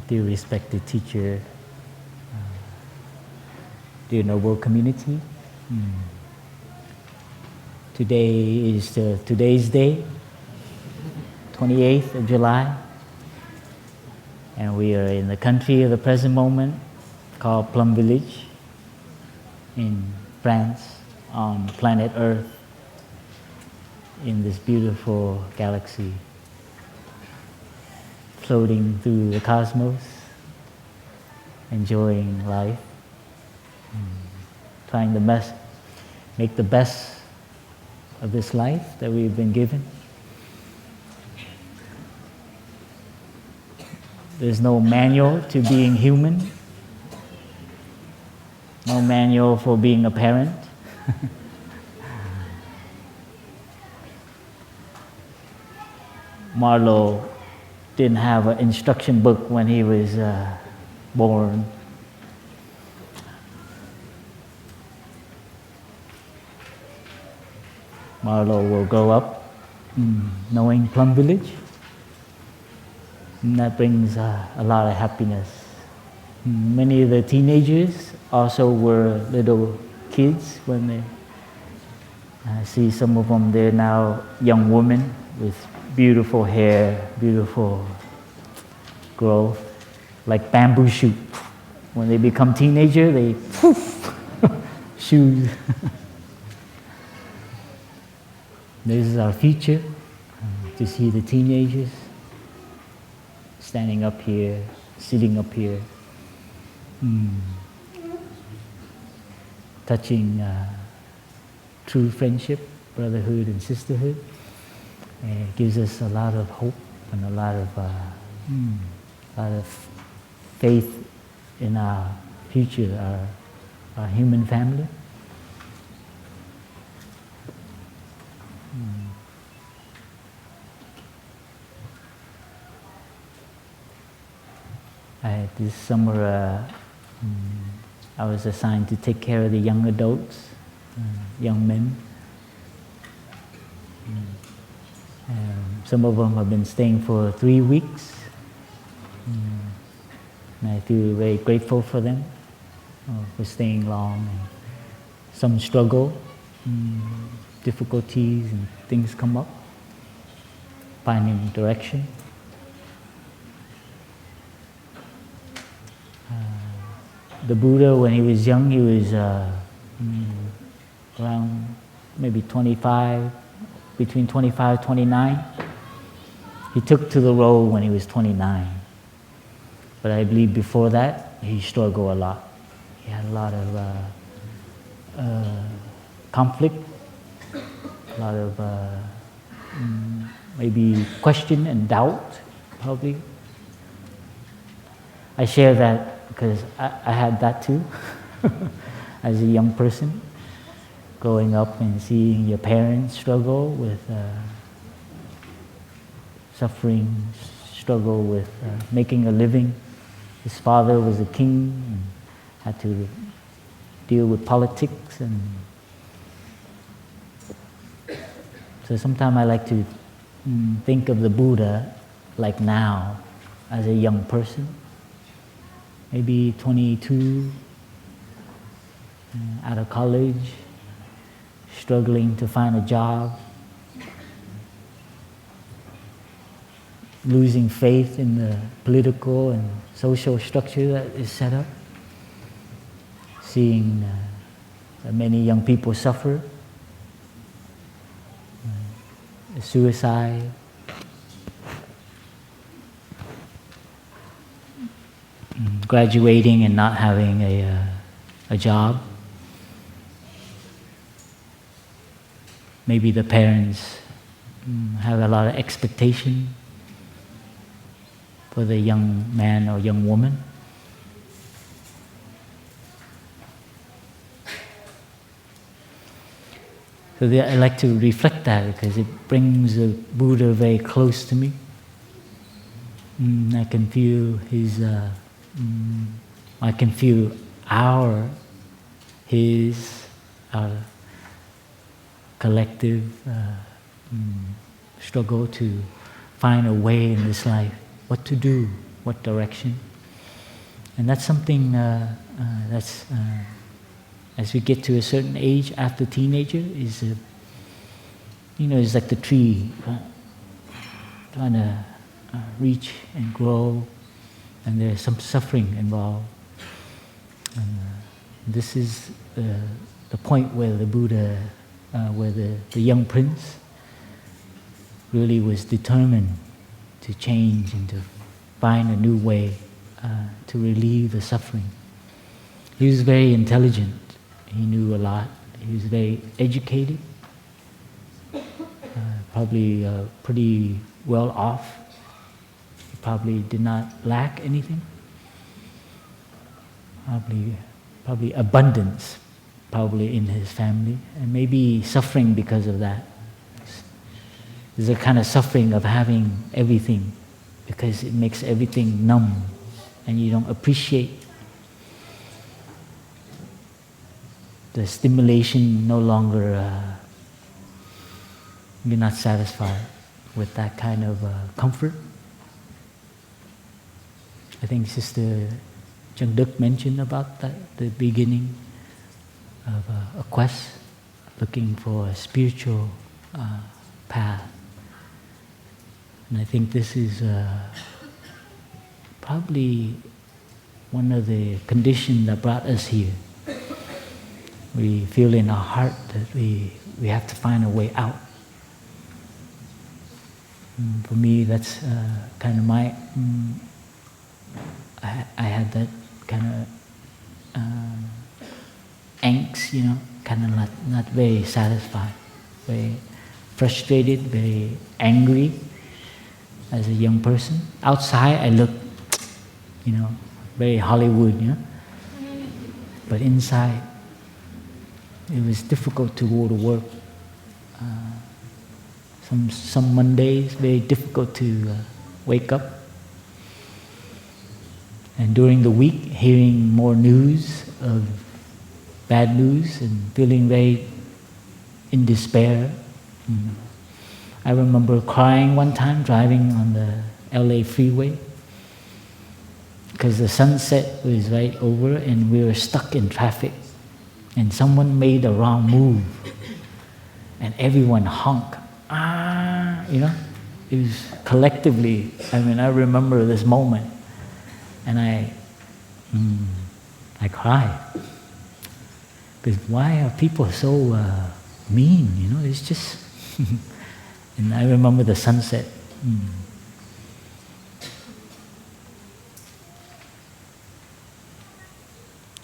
dear respected teacher, dear noble community. Today is today's day, 28th of July, and we are in the country of the present moment called Plum Village in France on planet Earth in this beautiful galaxy, floating through the cosmos, enjoying life, trying to make the best of this life that we've been given. There's no manual to being human, no manual for being a parent. Marlowe didn't have an instruction book when he was born. Marlowe will grow up knowing Plum Village, and that brings a lot of happiness. Many of the teenagers also were little kids when they I see some of them, they're now young women with beautiful hair, beautiful growth, like bamboo shoot. When they become teenager, they shoot. This is our future, to see the teenagers standing up here, sitting up here, touching true friendship, brotherhood and sisterhood. It gives us a lot of hope and a lot of faith in our future, our human family. This summer, I was assigned to take care of the young adults, young men. Some of them have been staying for 3 weeks, and I feel very grateful for them for staying long. Some struggle, difficulties and things come up, finding direction. The Buddha, when he was young, he was around maybe 25, between 25 and 29. He took to the road when he was 29. But I believe before that, he struggled a lot. He had a lot of conflict, a lot of maybe question and doubt, probably. I share that because I had that too, as a young person, growing up and seeing your parents struggle with suffering, struggle with making a living. His father was a king and had to deal with politics, and so sometimes I like to think of the Buddha like now, as a young person. Maybe 22, out of college, struggling to find a job, losing faith in the political and social structure that is set up, seeing many young people suffer, suicide, graduating and not having a job. Maybe the parents have a lot of expectation for the young man or young woman. So I like to reflect that because it brings the Buddha very close to me. I can feel his, I can feel our collective struggle to find a way in this life, what to do, what direction. And that's something that's, as we get to a certain age after teenager, is, it's like the tree trying to reach and grow, and there's some suffering involved. And this is the point where the Buddha, where the young prince really was determined to change and to find a new way to relieve the suffering. He was very intelligent. He knew a lot. He was very educated, probably pretty well off. He probably did not lack anything. Probably abundance, probably in his family, and maybe suffering because of that. There's a kind of suffering of having everything, because it makes everything numb, and you don't appreciate the stimulation. No longer, you're not satisfied with that kind of comfort. I think Sister Chung Đức mentioned about that, the beginning of a quest, looking for a spiritual path. And I think this is probably one of the conditions that brought us here. We feel in our heart that we have to find a way out. For me, that's kind of my... I had that kind of angst, kind of not very satisfied, very frustrated, very angry as a young person. Outside, I look, very Hollywood, but inside, it was difficult to go to work. Some Mondays, very difficult to wake up. And during the week, hearing more news of bad news and feeling very in despair. I remember crying one time driving on the LA freeway because the sunset was right over and we were stuck in traffic and someone made a wrong move and everyone honked. It was collectively, I remember this moment. And I cried. Because why are people so mean? It's just... And I remember the sunset.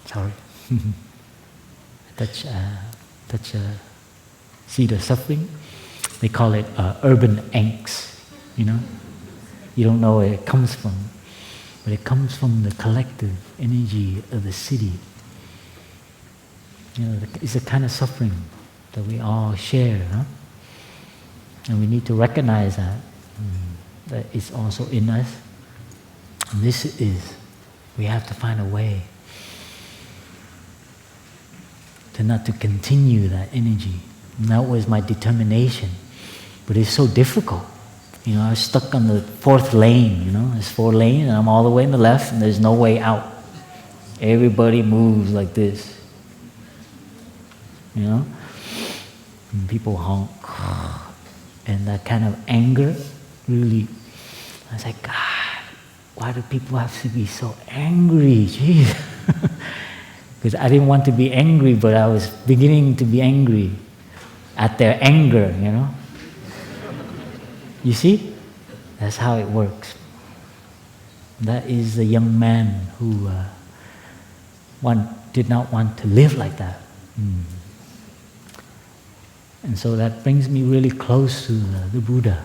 Sorry. See the suffering? They call it urban angst. You don't know where it comes from. But it comes from the collective energy of the city. It's a kind of suffering that we all share, huh? And we need to recognize that it's also in us. And we have to find a way to not to continue that energy. And that was my determination. But it's so difficult. I was stuck on the fourth lane, There's 4 lanes and I'm all the way in the left and there's no way out. Everybody moves like this. And people honk. And that kind of anger really, I was like, God, why do people have to be so angry? Jeez. Because I didn't want to be angry, but I was beginning to be angry at their anger, You see? That's how it works. That is the young man who did not want to live like that. And so that brings me really close to the Buddha.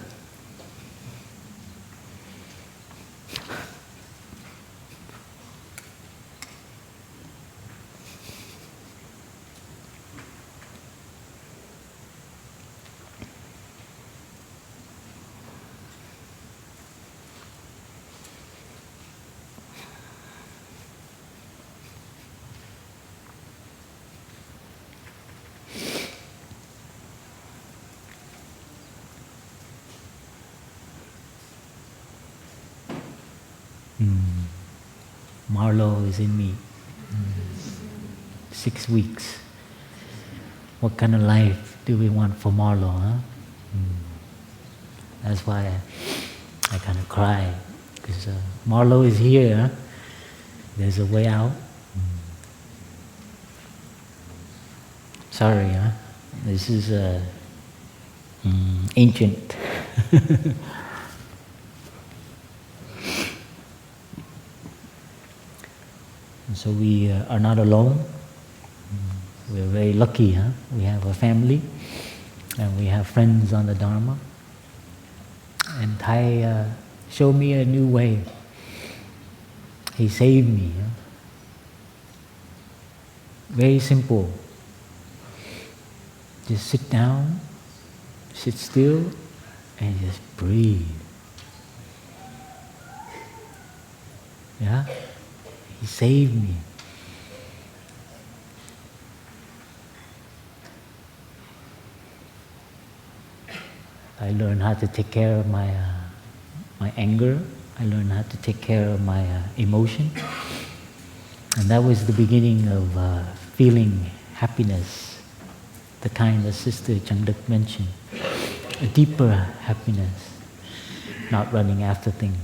Marlowe is in me. 6 weeks. What kind of life do we want for Marlowe, huh? That's why I kind of cry, because Marlowe is here. Huh? There's a way out. Sorry, huh? This is ancient. And so we are not alone. We're very lucky, huh? We have a family, and we have friends on the Dharma. And Thai showed me a new way. He saved me. Huh? Very simple. Just sit down, sit still, and just breathe. Yeah? He saved me. I learned how to take care of my anger. I learned how to take care of my emotion. And that was the beginning of feeling happiness, the kind that Sister Changduk mentioned. A deeper happiness, not running after things.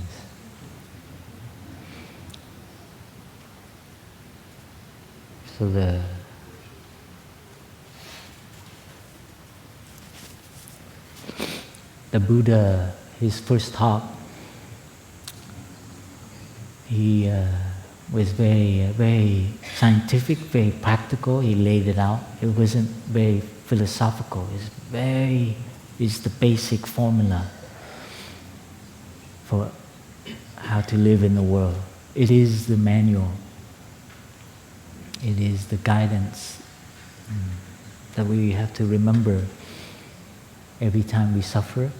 So the Buddha, his first talk, he was very scientific, very practical. He laid it out. It wasn't very philosophical. It's the basic formula for how to live in the world. It is the manual. It is the guidance that we have to remember every time we suffer.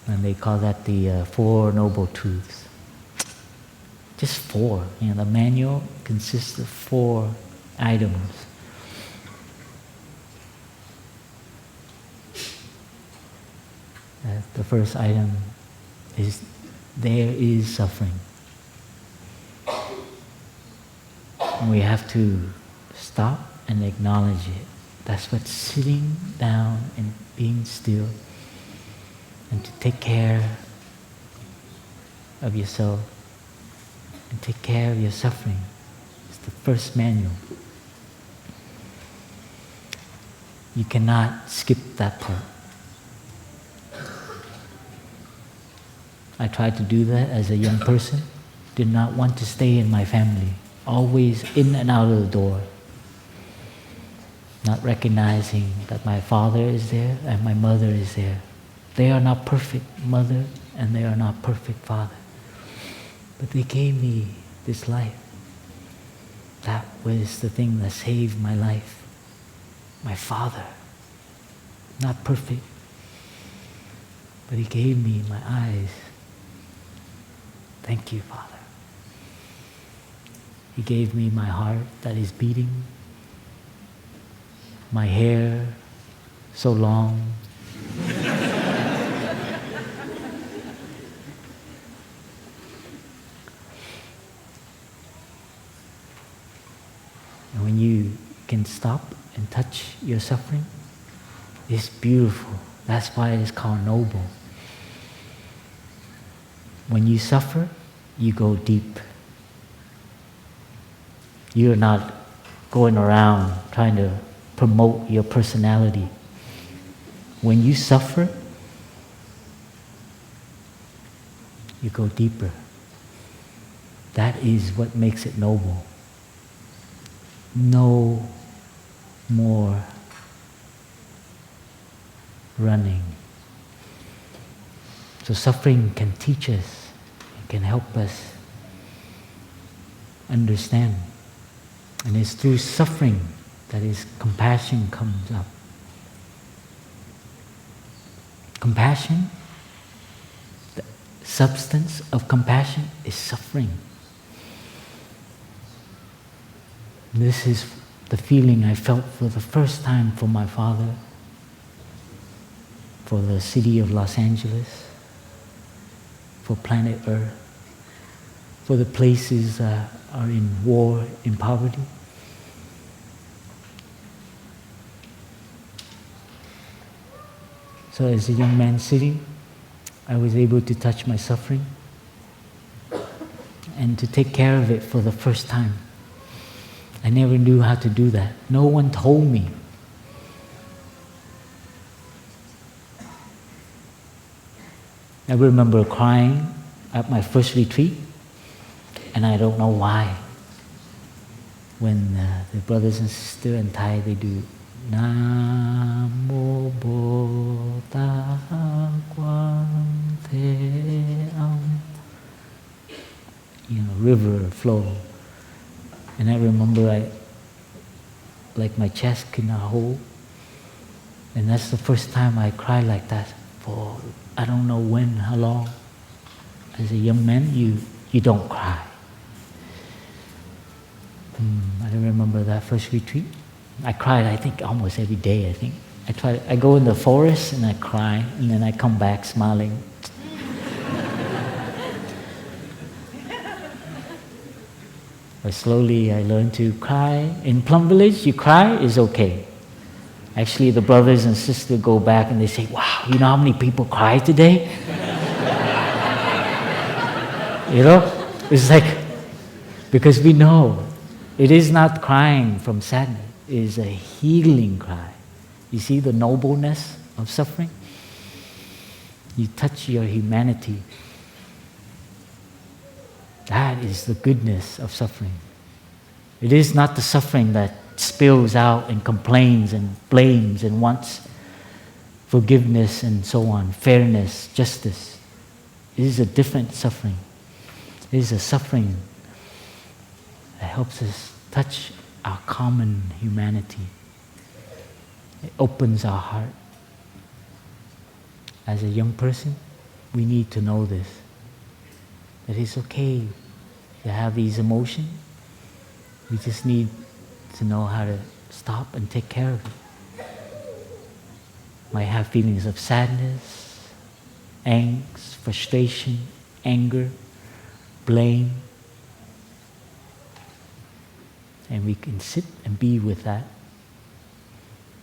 And they call that the Four Noble Truths. Just 4. The manual consists of 4 items. The first item is there is suffering. And we have to stop and acknowledge it. That's what sitting down and being still and to take care of yourself and take care of your suffering. It's the first manual. You cannot skip that part. I tried to do that as a young person. Did not want to stay in my family. Always in and out of the door. Not recognizing that my father is there and my mother is there. They are not perfect mother and they are not perfect father. But they gave me this life. That was the thing that saved my life. My father. Not perfect. But he gave me my eyes. Thank you, Father. He gave me my heart that is beating. My hair so long. And when you can stop and touch your suffering, it's beautiful. That's why it is called noble. When you suffer, you go deep. You're not going around trying to promote your personality. When you suffer, you go deeper. That is what makes it noble. No more running. So suffering can teach us, it can help us understand. And it's through suffering that is compassion comes up. Compassion, the substance of compassion is suffering. This is the feeling I felt for the first time for my father, for the city of Los Angeles. for planet Earth, for the places that are in war, in poverty. So as a young man sitting, I was able to touch my suffering and to take care of it for the first time. I never knew how to do that. No one told me. I remember crying at my first retreat, and I don't know why. When the brothers and sisters in Thai, they do Namo Bodha Quang Te Am, river flow. And I remember like my chest could not hold. And that's the first time I cried like that for I don't know when, how long. As a young man, you don't cry. I remember that first retreat. I cried, I think, almost every day, I think. I go in the forest and I cry, and then I come back smiling. But slowly I learned to cry. In Plum Village, you cry is okay. Actually, the brothers and sisters go back and they say, wow, you know how many people cry today? It's like, because we know it is not crying from sadness, it is a healing cry. You see the nobleness of suffering? You touch your humanity. That is the goodness of suffering. It is not the suffering that spills out and complains and blames and wants forgiveness and so on, fairness, justice. It is a different suffering. It is a suffering that helps us touch our common humanity. It opens our heart. As a young person, we need to know this. That it's okay to have these emotions. We just need to know how to stop and take care of it. Might have feelings of sadness, angst, frustration, anger, blame. And we can sit and be with that.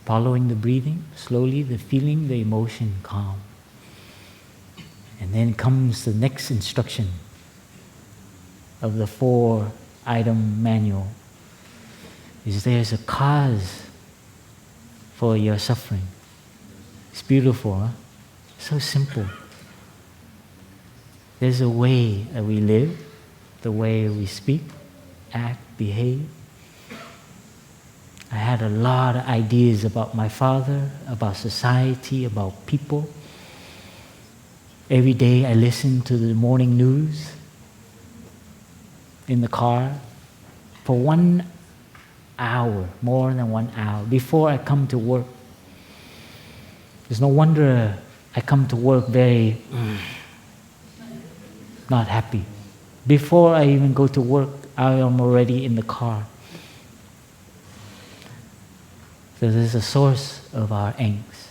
Following the breathing, slowly the feeling, the emotion calm. And then comes the next instruction of the 4-item manual. Is there's a cause for your suffering. It's beautiful, huh? So simple. There's a way that we live, the way we speak, act, behave. I had a lot of ideas about my father, about society, about people. Every day I listened to the morning news in the car for 1 hour, more than 1 hour, before I come to work. There's no wonder I come to work very not happy. Before I even go to work, I am already in the car. So there's a source of our angst.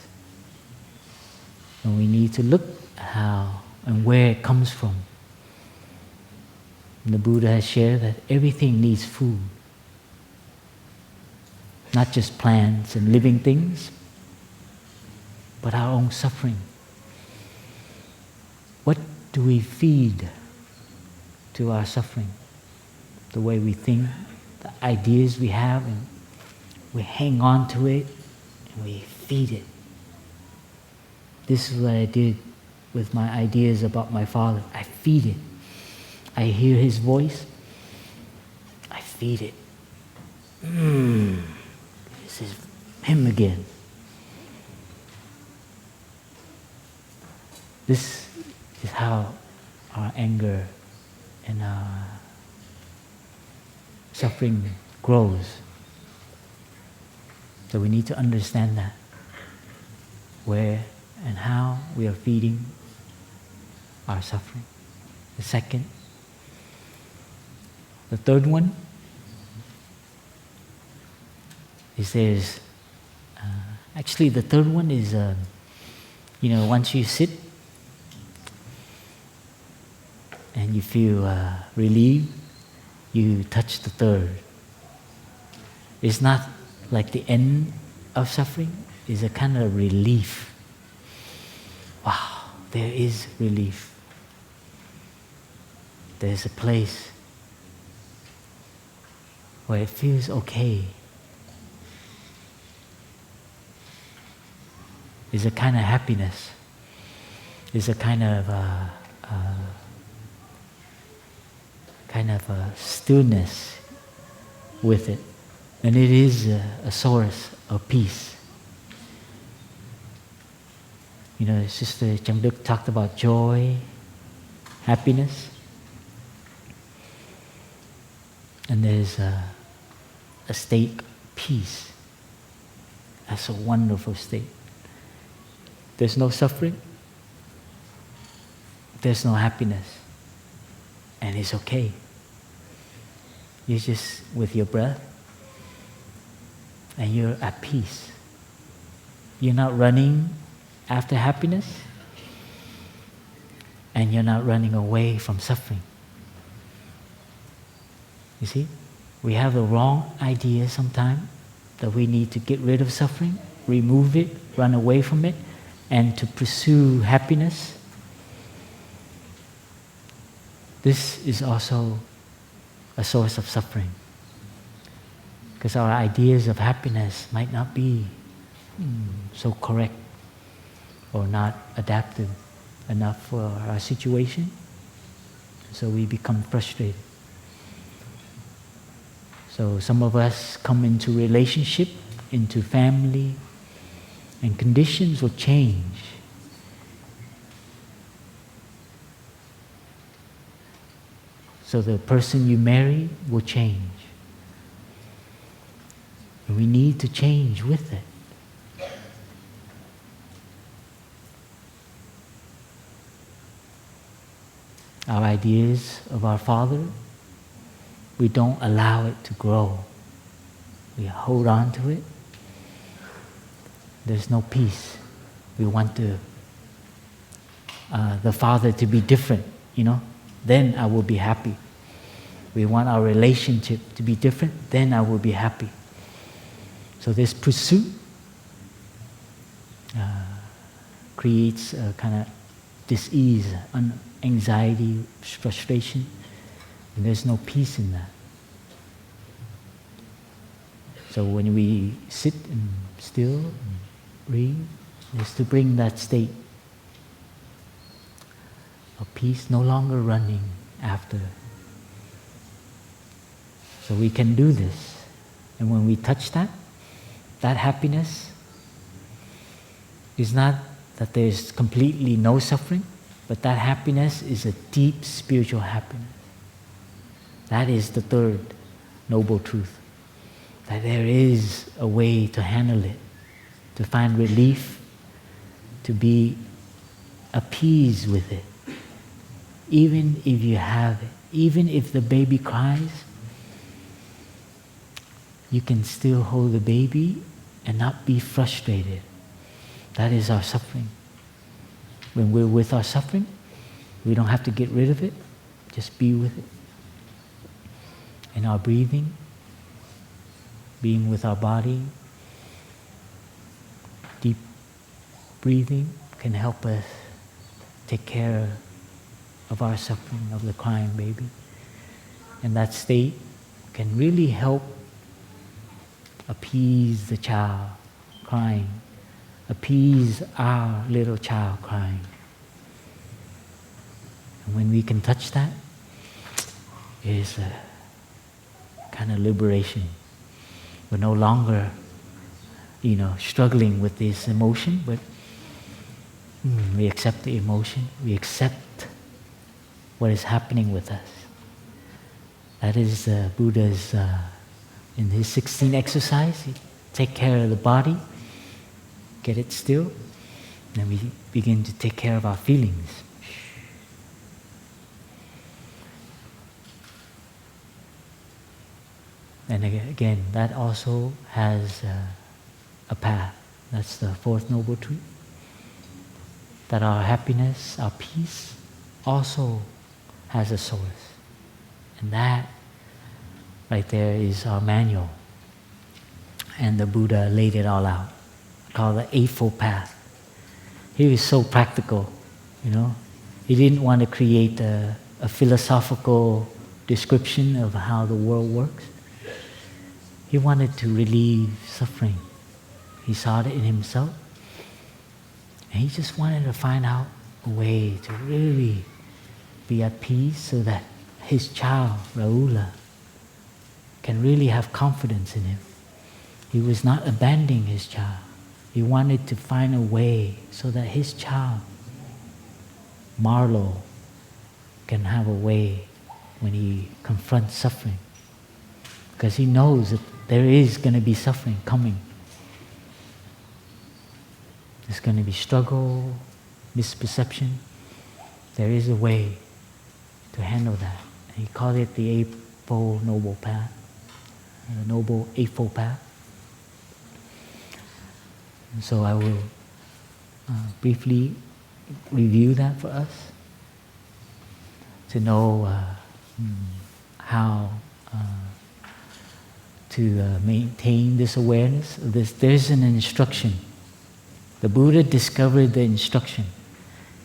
And we need to look at how and where it comes from. And the Buddha has shared that everything needs food. Not just plants and living things, but our own suffering. What do we feed to our suffering? The way we think, the ideas we have, and we hang on to it, and we feed it. This is what I did with my ideas about my father. I feed it. I hear his voice, I feed it. This is him again. This is how our anger and our suffering grows. So we need to understand that. Where and how we are feeding our suffering. The second. The third one is actually the third one is, once you sit, and you feel relieved, you touch the third. It's not like the end of suffering, it's a kind of relief. Wow, there is relief. There's a place where it feels okay. It's a kind of happiness. It's a kind of stillness with it, and it is a source of peace. You know, Sister Chang Đức talked about joy, happiness, and there's a state of peace. That's a wonderful state. There's no suffering, there's no happiness, and it's okay. You're just with your breath, and you're at peace. You're not running after happiness, and you're not running away from suffering. You see, we have the wrong idea sometimes that we need to get rid of suffering, remove it, run away from it, and to pursue happiness. This is also a source of suffering, because our ideas of happiness might not be so correct or not adaptive enough for our situation, so we become frustrated. So some of us come into relationship, into family, and conditions will change. So the person you marry will change. And we need to change with it. Our ideas of our Father, we don't allow it to grow. We hold on to it. There's no peace. We want the Father to be different, you know. Then I will be happy. We want our relationship to be different. Then I will be happy. So this pursuit creates a kind of dis-ease, anxiety, frustration, and there's no peace in that. So when we sit and still and breathe, is to bring that state of peace, no longer running after. So we can do this. And when we touch that happiness is not that there's completely no suffering, but that happiness is a deep spiritual happiness. That is the third noble truth. That there is a way to handle it, to find relief, to be appeased with it. Even if you have it, even if the baby cries, you can still hold the baby and not be frustrated. That is our suffering. When we're with our suffering, we don't have to get rid of it, just be with it. In our breathing, being with our body, deep breathing can help us take care of our suffering, of the crying baby. And that state can really help appease the child crying, appease our little child crying. And when we can touch that, it is a kind of liberation. We're no longer, struggling with this emotion, but we accept the emotion. We accept what is happening with us. That is Buddha's, in his 16 exercise, he take care of the body, get it still, then we begin to take care of our feelings. And again, that also has a path. That's the fourth noble truth. That our happiness, our peace, also has a source. And that right there is our manual. And the Buddha laid it all out, called the Eightfold Path. He was so practical, you know. He didn't want to create a philosophical description of how the world works. He wanted to relieve suffering. He saw it in himself. And he just wanted to find out a way to really be at peace so that his child, Rahula, can really have confidence in him. He was not abandoning his child. He wanted to find a way so that his child, Marlo, can have a way when he confronts suffering. Because he knows that there is going to be suffering coming. There's going to be struggle, misperception. There is a way to handle that. And he called it the Eightfold Noble Path, the Noble Eightfold Path. And so I will briefly review that for us to know how to maintain this awareness. There's an instruction. The Buddha discovered the instruction.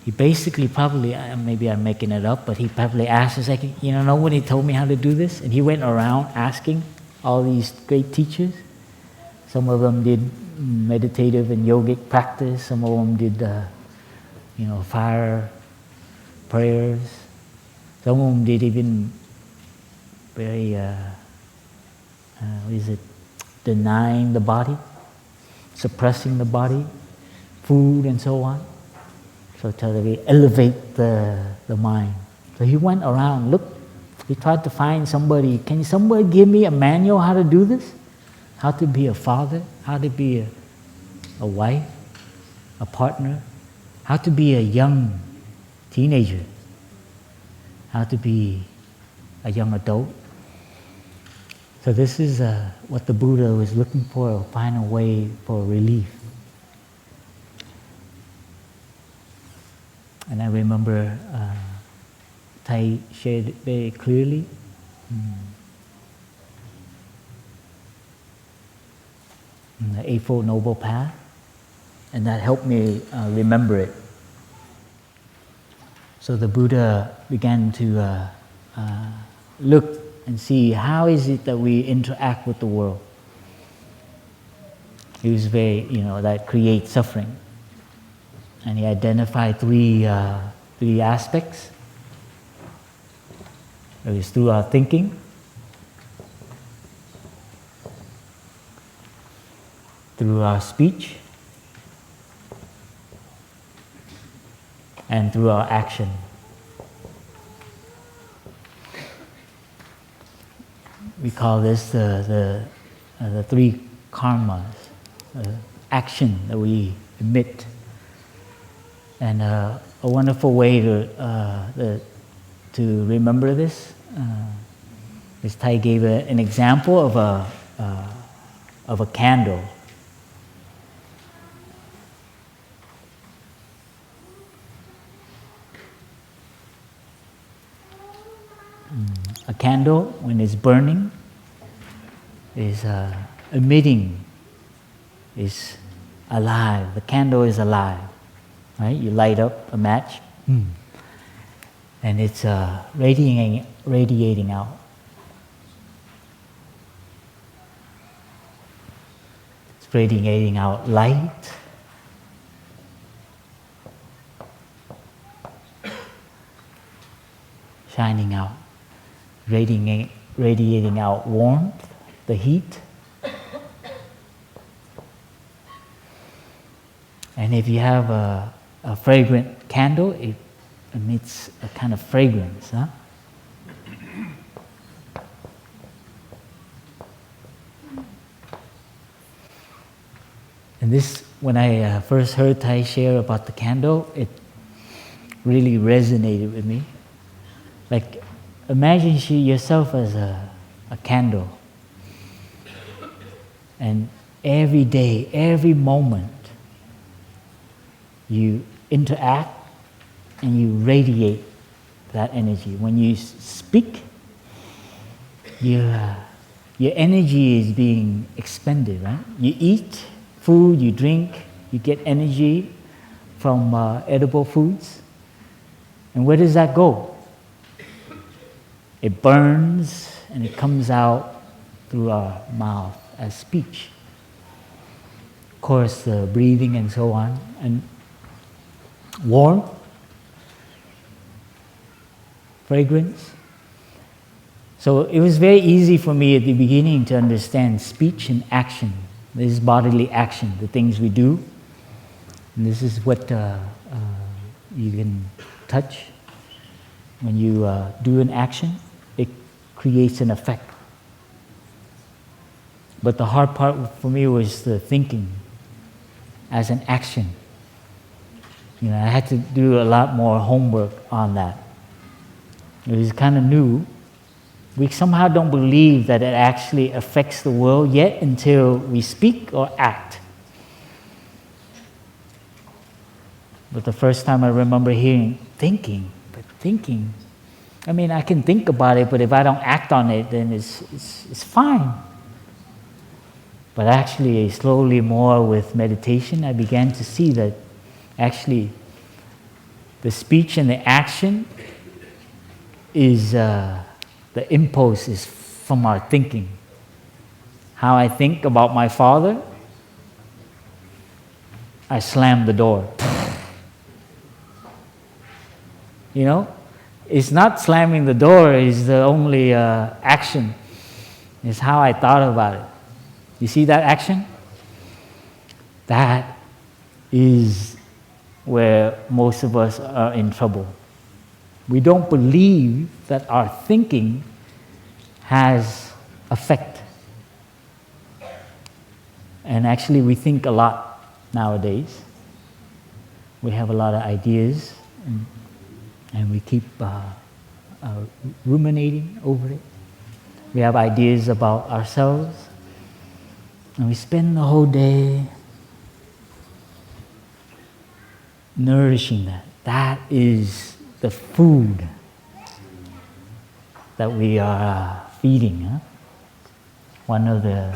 He basically probably, maybe I'm making it up, but he probably asked us, like, you know, nobody told me how to do this. And he went around asking all these great teachers. Some of them did meditative and yogic practice. Some of them did, fire prayers. Some of them did even very, denying the body, suppressing the body, food and so on. So to elevate the mind. So he went around, he tried to find somebody. Can somebody give me a manual how to do this? How to be a father, how to be a wife, a partner, how to be a young teenager, how to be a young adult. So this is what the Buddha was looking for, find a way for relief. And I remember Thầy shared it very clearly. The Eightfold Noble Path, and that helped me remember it. So the Buddha began to look and see how is it that we interact with the world. He was very, that creates suffering. And he identified three aspects. It was through our thinking, through our speech, and through our action. We call this the three karmas, action that we emit. And a wonderful way to remember this is Thầy gave an example of a candle. A candle, when it's burning, is emitting, is alive. The candle is alive, right? You light up a match, and it's radiating out. It's radiating out light, shining out. Radiating out warmth, the heat. And if you have a fragrant candle, it emits a kind of fragrance. Huh? And this, when I first heard Thầy share about the candle, it really resonated with me. Like, imagine yourself as a candle. And every day, every moment, you interact and you radiate that energy. When you speak, your energy is being expended, right? You eat food, you drink, you get energy from edible foods. And where does that go? It burns and it comes out through our mouth as speech. Of course, breathing and so on. And warmth, fragrance. So it was very easy for me at the beginning to understand speech and action. This is bodily action, the things we do. And this is what you can touch. When you do an action, it creates an effect. But the hard part for me was the thinking as an action. I had to do a lot more homework on that. It was kind of new. We somehow don't believe that it actually affects the world yet until we speak or act. But the first time I remember hearing thinking, I mean, I can think about it, but if I don't act on it, then it's fine. But actually, slowly more with meditation, I began to see that actually the speech and the action is, the impulse is from our thinking. How I think about my father, I slam the door. It's not slamming the door is the only action. It's how I thought about it. You see that action? That is where most of us are in trouble. We don't believe that our thinking has effect. And actually we think a lot nowadays. We have a lot of ideas and we keep ruminating over it. We have ideas about ourselves and we spend the whole day nourishing that. That is the food that we are feeding. One of the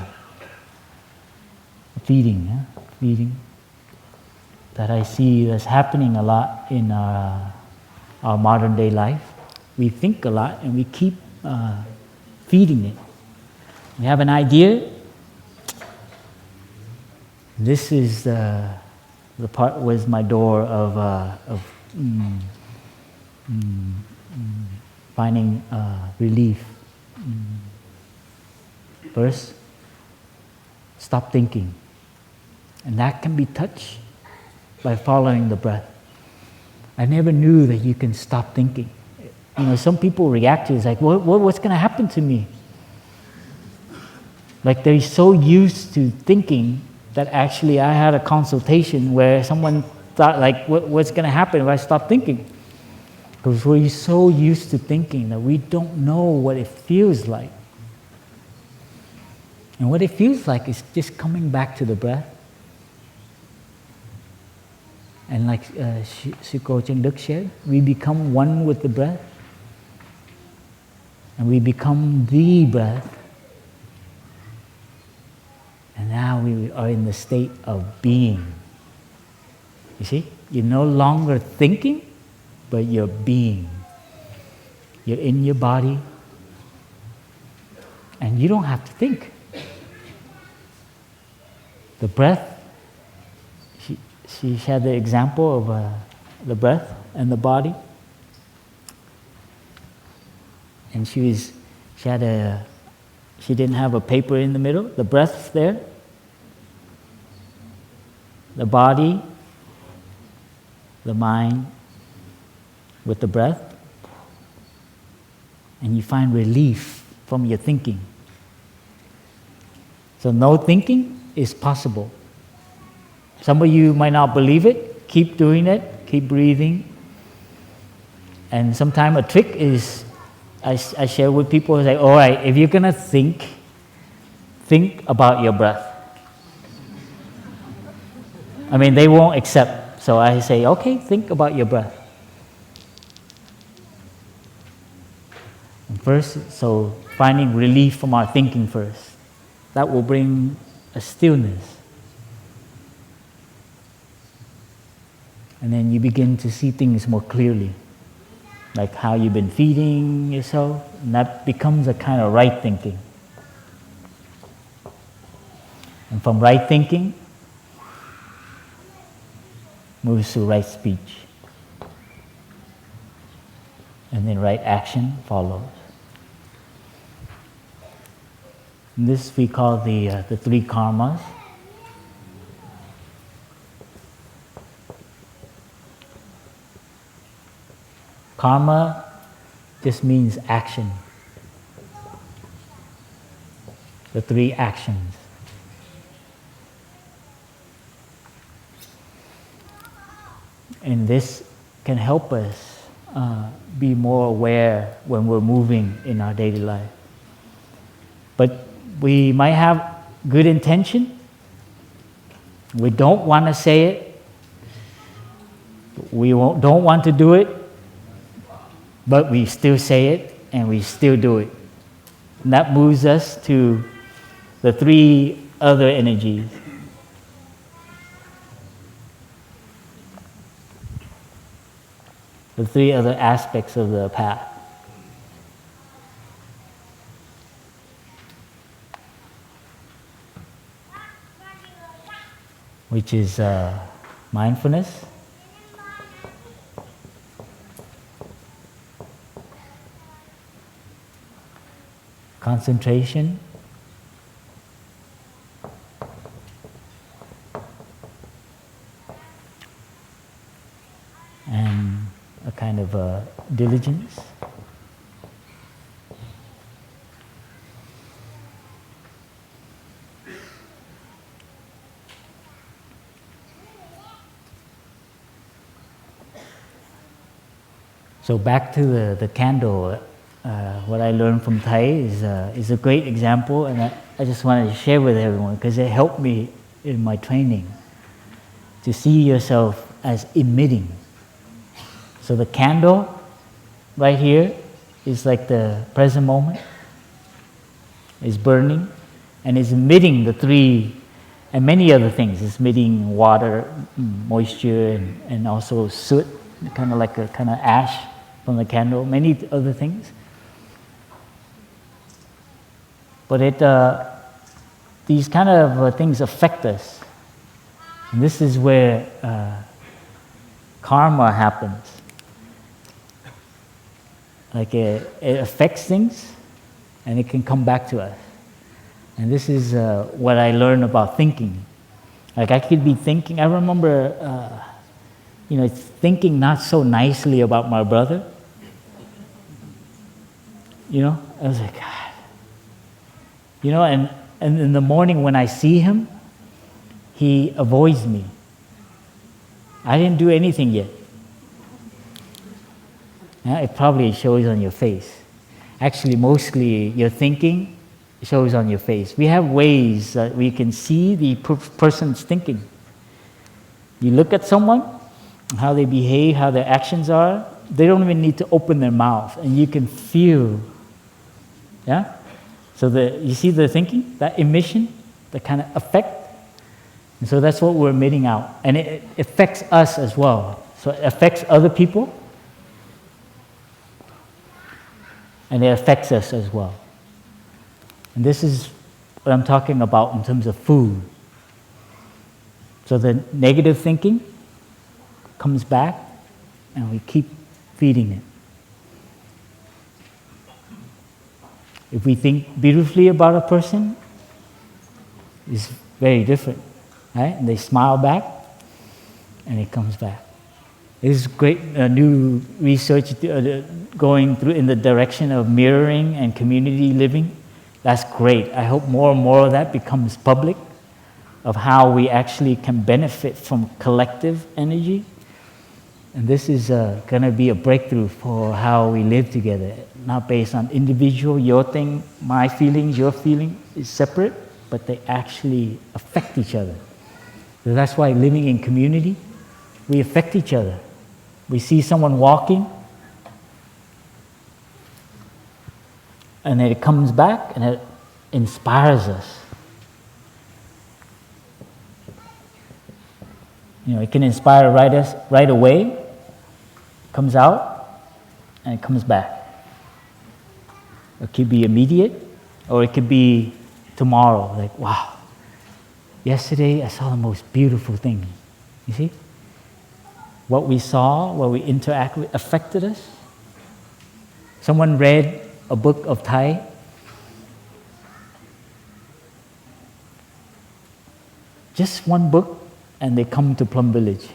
feeding that I see that's happening a lot in our modern day life. We think a lot and we keep feeding it. We have an idea. This is the part was my door of finding relief. First, stop thinking. And that can be touched by following the breath. I never knew that you can stop thinking. Some people react to it, it's like, what's going to happen to me? Like they're so used to thinking that actually I had a consultation where someone thought, like, what's going to happen if I stop thinking? Because we're so used to thinking that we don't know what it feels like. And what it feels like is just coming back to the breath. And like Sư Cô Chân Đức shared, we become one with the breath. And we become the breath. And now we are in the state of being. You see? You're no longer thinking, but you're being. You're in your body. And you don't have to think. The breath, she had the example of the breath and the body. And she didn't have a paper in the middle. The breath's there. The body, the mind, with the breath. And you find relief from your thinking. So no thinking is possible. Some of you might not believe it. Keep doing it. Keep breathing. And sometimes a trick is, I share with people, say, all right, if you're going to think about your breath. I mean, they won't accept. So I say, okay, think about your breath. first, so finding relief from our thinking first. That will bring a stillness. And then you begin to see things more clearly, like how you've been feeding yourself, and that becomes a kind of right thinking. And from right thinking, moves to right speech. And then right action follows. And this we call the three karmas. Karma just means action. The three actions. And this can help us be more aware when we're moving in our daily life. But we might have good intention. We don't want to say it. We don't want to do it. But we still say it and we still do it. And that moves us to the three other energies. The three other aspects of the path. Which is mindfulness, concentration, and a kind of diligence. So back to the candle, what I learned from Thai is a great example, and I just wanted to share with everyone because it helped me in my training to see yourself as emitting. So the candle right here is like the present moment, is burning, and is emitting the three, and many other things. It's emitting water, moisture, and also soot, kind of like a kind of ash from the candle, many other things. But these kind of things affect us. And this is where karma happens. Like it affects things, and it can come back to us. And this is what I learned about thinking. Like I could be thinking, I remember, thinking not so nicely about my brother. I was like, God. And in the morning when I see him, he avoids me. I didn't do anything yet. It probably shows on your face. Actually, mostly your thinking shows on your face. We have ways that we can see the person's thinking. You look at someone, how they behave, how their actions are, they don't even need to open their mouth, and you can feel. Yeah? So you see the thinking, that emission, the kind of effect? And so that's what we're emitting out. And it affects us as well. So it affects other people, and it affects us as well. And this is what I'm talking about in terms of food. So the negative thinking comes back, and we keep feeding it. If we think beautifully about a person, it's very different, right? And they smile back, and it comes back. There's great new research going through in the direction of mirroring and community living. That's great. I hope more and more of that becomes public, of how we actually can benefit from collective energy. And this is going to be a breakthrough for how we live together, not based on individual, your thing, my feelings, your feeling is separate, but they actually affect each other. So that's why living in community, we affect each other. We see someone walking, and then it comes back and it inspires us. It can inspire us right away, comes out, and it comes back. It could be immediate, or it could be tomorrow, like, wow, yesterday I saw the most beautiful thing. You see? What we saw, what we interact with, affected us. Someone read a book of Thai. Just one book, and they come to Plum Village.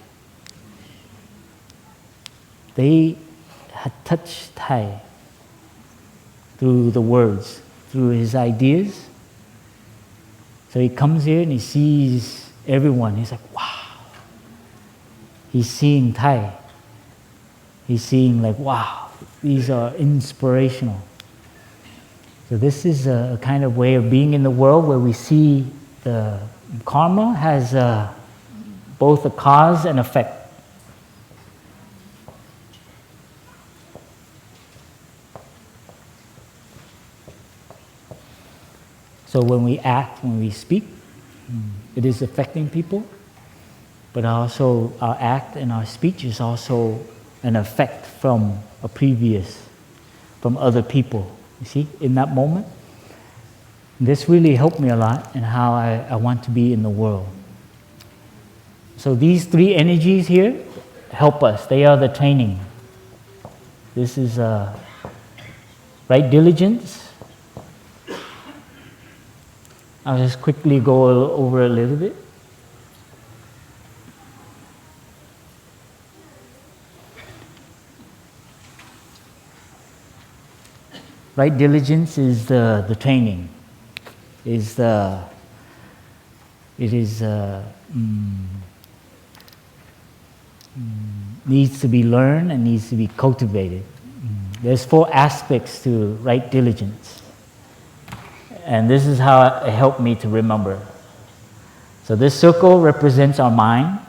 They had touched Thai through the words, through his ideas. So he comes here and he sees everyone. He's like, wow. He's seeing Thai. He's seeing like, wow, these are inspirational. So this is a kind of way of being in the world where we see the karma has both a cause and effect. So when we act, when we speak, it is affecting people, but also our act and our speech is also an effect from other people. You see, in that moment, this really helped me a lot in how I want to be in the world. So these three energies here help us. They are the training. This is right diligence. I'll just quickly go over a little bit. Right diligence is the training. Needs to be learned and needs to be cultivated. There's 4 aspects to right diligence. And this is how it helped me to remember. So this circle represents our mind.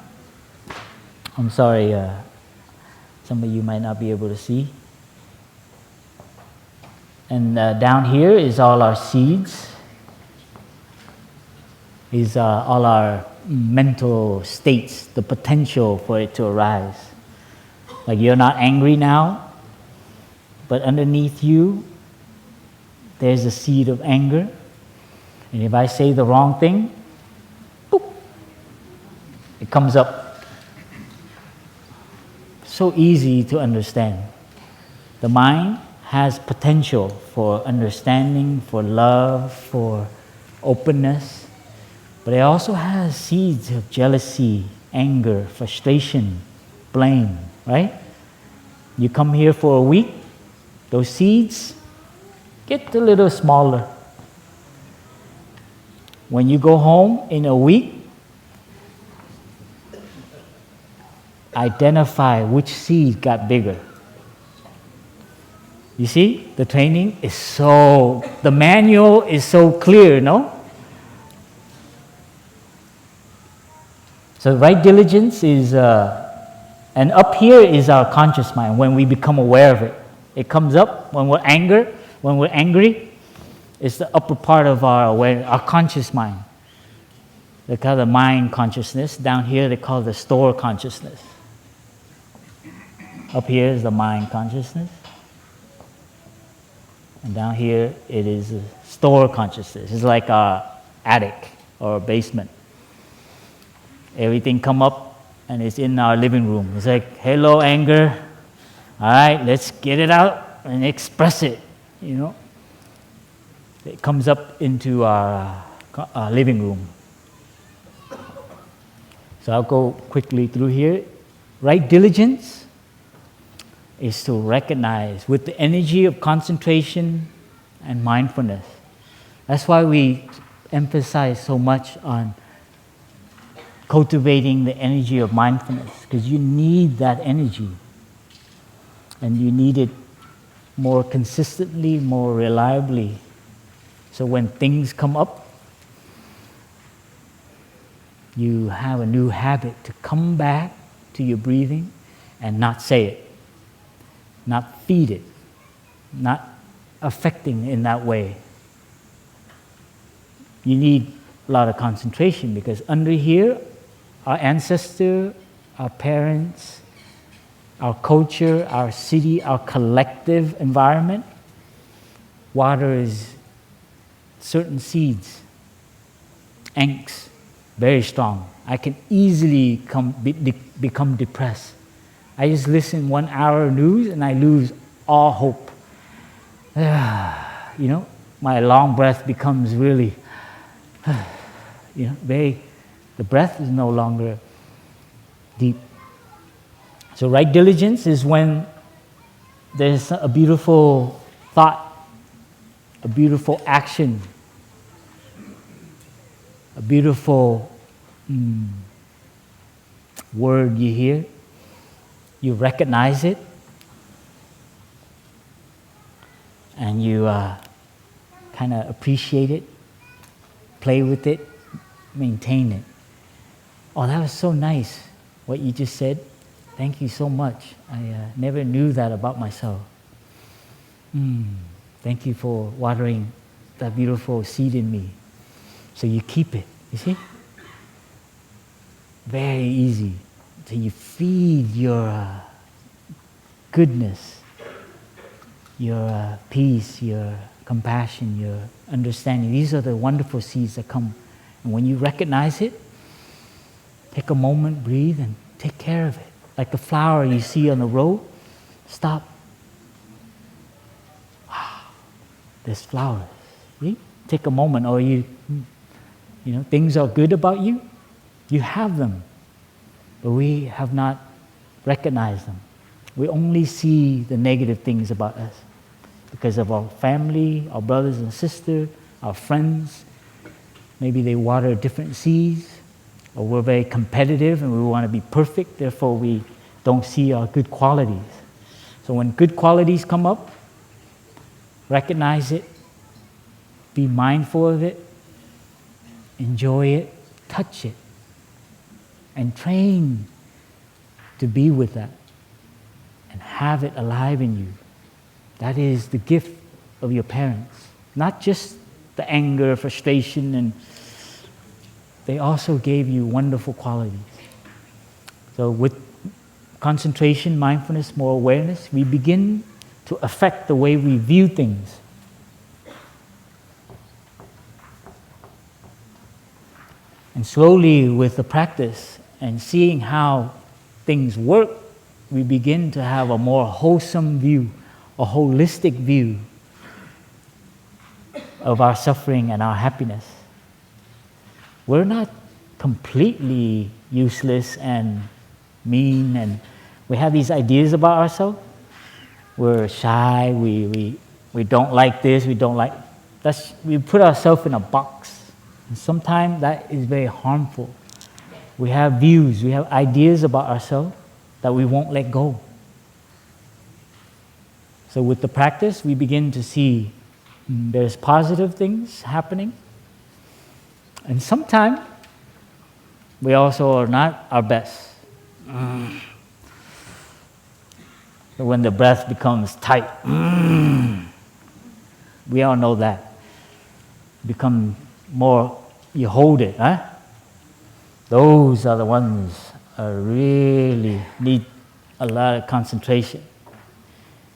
I'm sorry, some of you might not be able to see. And down here is all our seeds. Is all our mental states, the potential for it to arise. Like you're not angry now, but underneath you, there's a seed of anger. And if I say the wrong thing, boop, it comes up. So easy to understand. The mind has potential for understanding, for love, for openness, but it also has seeds of jealousy, anger, frustration, blame, right? You come here for a week, those seeds get a little smaller. When you go home in a week, identify which seed got bigger. You see, the training is the manual is so clear, no? So right diligence is, and up here is our conscious mind when we become aware of it. It comes up when we're angry. It's the upper part of our awareness, our conscious mind. They call the mind consciousness. Down here they call the store consciousness. Up here is the mind consciousness. And down here it is a store consciousness. It's like our attic or basement. Everything come up and it's in our living room. It's like, hello, anger. All right, let's get it out and express it, you know. It comes up into our living room. So I'll go quickly through here. Right diligence is to recognize with the energy of concentration and mindfulness. That's why we emphasize so much on cultivating the energy of mindfulness, because you need that energy. And you need it more consistently, more reliably. So when things come up, you have a new habit to come back to your breathing and not say it, not feed it, not affecting in that way. You need a lot of concentration because under here, our ancestor, our parents, our culture, our city, our collective environment, water is certain seeds, angst, very strong. I can easily become depressed. I just listen 1 hour news and I lose all hope. My long breath becomes really, the breath is no longer deep. So right diligence is when there's a beautiful thought, a beautiful action, a beautiful word you hear, you recognize it, and you kind of appreciate it, play with it, maintain it. Oh, that was so nice, what you just said. Thank you so much. I never knew that about myself. Thank you for watering that beautiful seed in me. So you keep it, you see? Very easy. So you feed your goodness, your peace, your compassion, your understanding. These are the wonderful seeds that come. And when you recognize it, take a moment, breathe, and take care of it. Like the flower you see on the road, stop. Wow, there's flowers. See? Take a moment, or things are good about you. You have them, but we have not recognized them. We only see the negative things about us because of our family, our brothers and sisters, our friends. Maybe they water different seeds, or we're very competitive and we want to be perfect, therefore we don't see our good qualities. So when good qualities come up, recognize it, be mindful of it, enjoy it, touch it, and train to be with that and have it alive in you. That is the gift of your parents. Not just the anger, frustration, and they also gave you wonderful qualities. So with concentration, mindfulness, more awareness, we begin to affect the way we view things. And slowly with the practice and seeing how things work, we begin to have a more wholesome view, a holistic view of our suffering and our happiness. We're not completely useless and mean, and we have these ideas about ourselves. We're shy, we don't like this, we put ourselves in a box. And sometimes that is very harmful. We have views, we have ideas about ourselves that we won't let go. So with the practice, we begin to see there's positive things happening. And sometimes we also are not our best. When the breath becomes tight, we all know that. Become more, you hold it, huh? Those are the ones that really need a lot of concentration.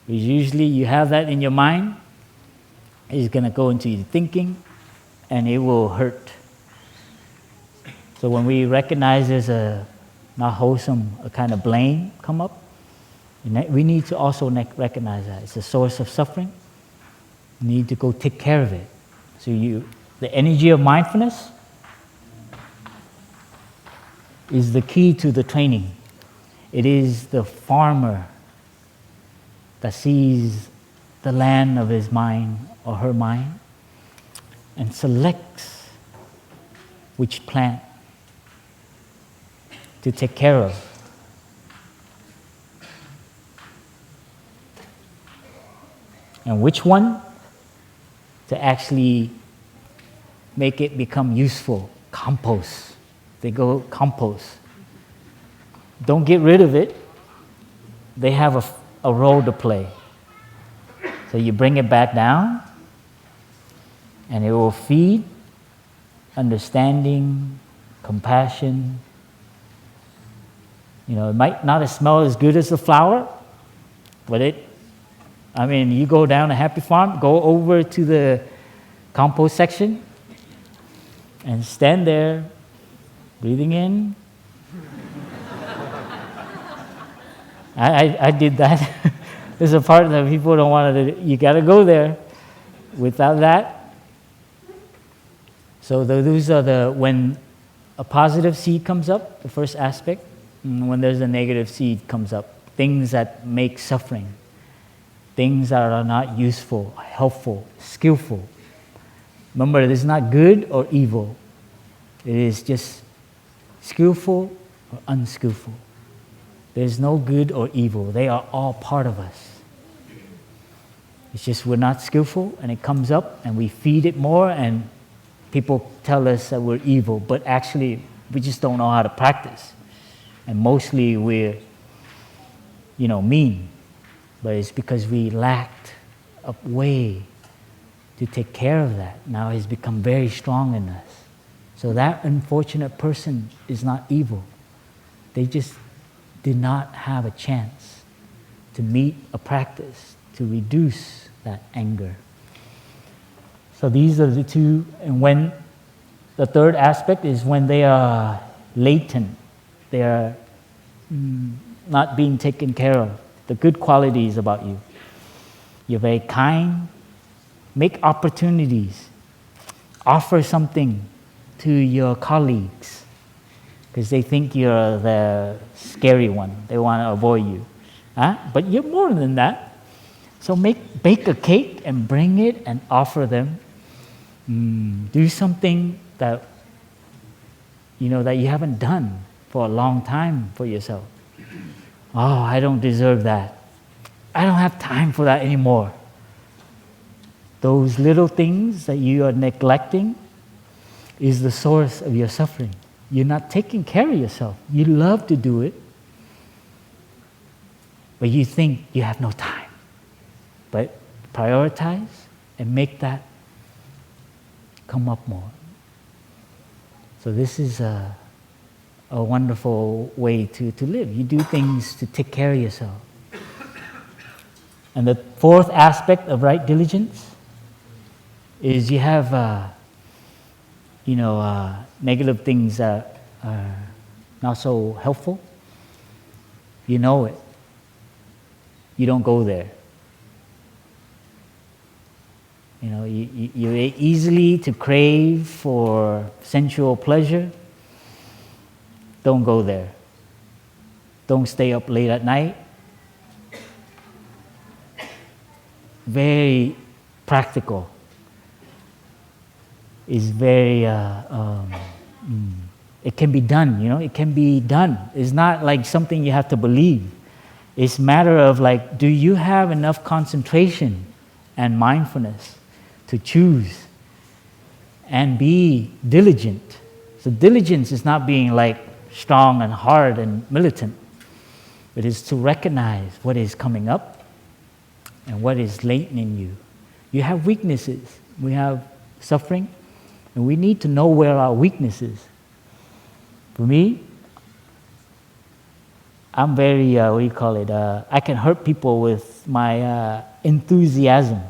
Because usually you have that in your mind, it's going to go into your thinking, and it will hurt. So when we recognize there's a not wholesome, a kind of blame come up, we need to also recognize that it's a source of suffering. You need to go take care of it. So the energy of mindfulness is the key to the training. It is the farmer that sees the land of his mind or her mind and selects which plant to take care of. And which one to actually make it become useful. Compost. They go compost. Don't get rid of it. They have a role to play. So you bring it back down, and it will feed understanding, compassion. You know, it might not smell as good as the flower, but you go down to Happy Farm, go over to the compost section, and stand there, breathing in. I did that. There's a part that people don't want to, you got to go there. Without that. So those are when a positive seed comes up, the first aspect, and when there's a negative seed comes up, things that make suffering, things that are not useful, helpful, skillful. Remember, it is not good or evil. It is just skillful or unskillful. There's no good or evil. They are all part of us. It's just we're not skillful, and it comes up, and we feed it more, and people tell us that we're evil, but actually we just don't know how to practice. And mostly we're, mean. But it's because we lacked a way to take care of that. Now it's become very strong in us. So that unfortunate person is not evil. They just did not have a chance to meet a practice to reduce that anger. So these are the two. And when the third aspect is when they are latent, they are not being taken care of. The good qualities about you. You're very kind. Make opportunities. Offer something to your colleagues because they think you're the scary one. They want to avoid you. But you're more than that. So bake a cake and bring it and offer them. Do something that that you haven't done for a long time for yourself. Oh, I don't deserve that. I don't have time for that anymore. Those little things that you are neglecting is the source of your suffering. You're not taking care of yourself. You love to do it, but you think you have no time. But prioritize and make that come up more. So this is a wonderful way to live. You do things to take care of yourself. And the fourth aspect of right diligence is you have, negative things that are not so helpful. You know it. You don't go there. You're easily to crave for sensual pleasure. Don't go there. Don't stay up late at night. Very practical. It's very, it can be done, it can be done. It's not like something you have to believe. It's a matter of do you have enough concentration and mindfulness to choose and be diligent? So diligence is not being strong and hard and militant. It is to recognize what is coming up and what is latent in you. You have weaknesses. We have suffering, and we need to know where our weakness is. For me, I'm very, I can hurt people with my enthusiasm.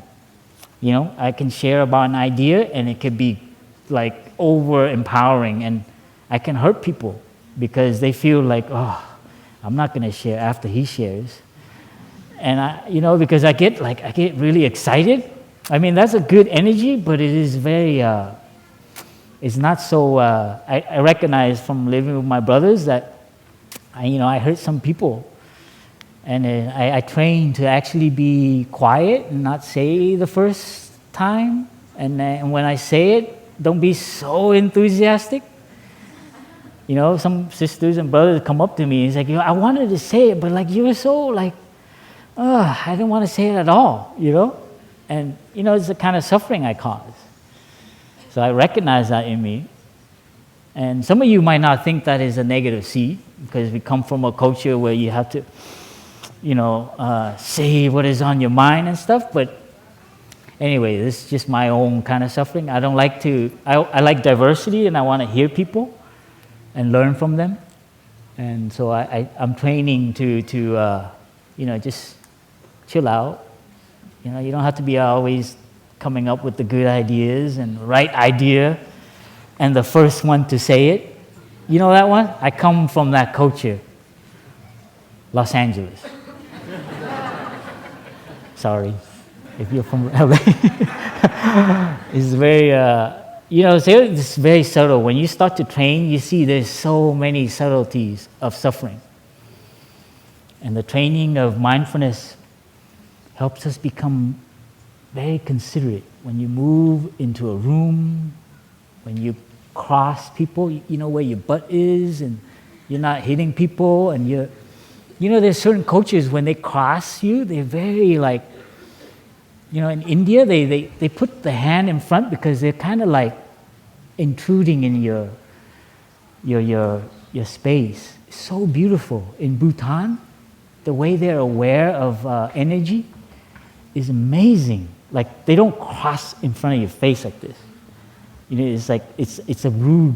I can share about an idea, and it could be over-empowering, and I can hurt people because they feel I'm not going to share after he shares. And because I get really excited. That's a good energy, but it is very, it's not so, I recognize from living with my brothers that, I hurt some people. And I train to actually be quiet and not say the first time. And when I say it, don't be so enthusiastic. Some sisters and brothers come up to me and it's I wanted to say it, but you were so I didn't want to say it at all, And, it's the kind of suffering I cause. So I recognize that in me. And some of you might not think that is a negative seed because we come from a culture where you have to, say what is on your mind and stuff. But Anyway, this is just my own kind of suffering. I don't like to, I like diversity, and I want to hear people and learn from them. And so I'm training to just chill out. You know, you don't have to be always coming up with the good ideas and right idea and the first one to say it. You know that one? I come from that culture. Los Angeles. Sorry, if you're from LA. It's very, it's very subtle. When you start to train, you see there's so many subtleties of suffering. And the training of mindfulness helps us become very considerate. When you move into a room, when you cross people, you know where your butt is, and you're not hitting people, and there's certain cultures when they cross you, they're very like, in India, they put the hand in front because they're kind of like intruding in your space. It's so beautiful. In Bhutan, the way they're aware of energy is amazing. Like, they don't cross in front of your face like this. It's like, it's a rude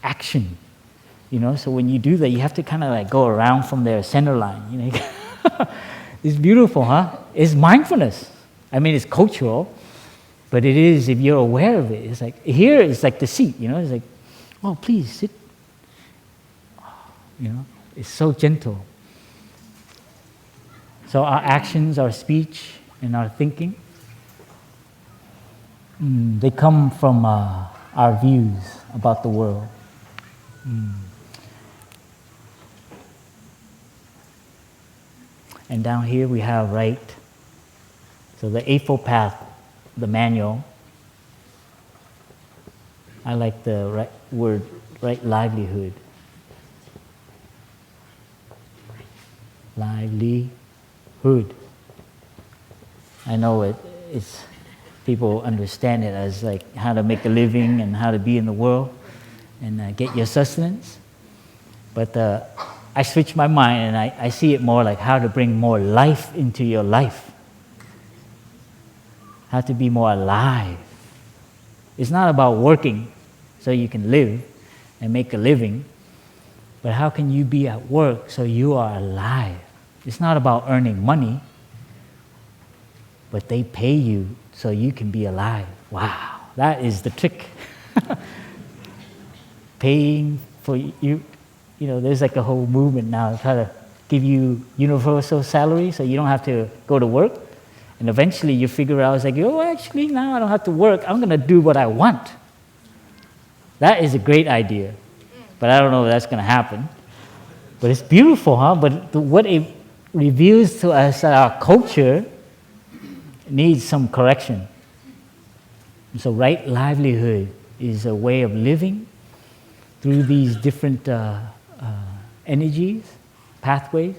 action. So when you do that, you have to kind of like go around from their center line. It's beautiful, huh? It's mindfulness. I mean, it's cultural, but it is, if you're aware of it. It's like, here it's like the seat, it's like, oh, please sit. It's so gentle. So our actions, our speech, and our thinking, they come from our views about the world. And down here we have right. So the Eightfold Path, the manual. I like the word right livelihood. Livelihood. I know it's people understand it as like how to make a living and how to be in the world and get your sustenance. But I switch my mind and I see it more like how to bring more life into your life. How to be more alive. It's not about working so you can live and make a living, but how can you be at work so you are alive? It's not about earning money, but they pay you so you can be alive. Wow, that is the trick. Paying for you. There's like a whole movement now to try to give you universal salary so you don't have to go to work. And eventually you figure out, it's like, actually, now I don't have to work. I'm going to do what I want. That is a great idea. But I don't know if that's going to happen. But it's beautiful, huh? But what it reveals to us that our culture needs some correction. And so right livelihood is a way of living through these different energies, pathways,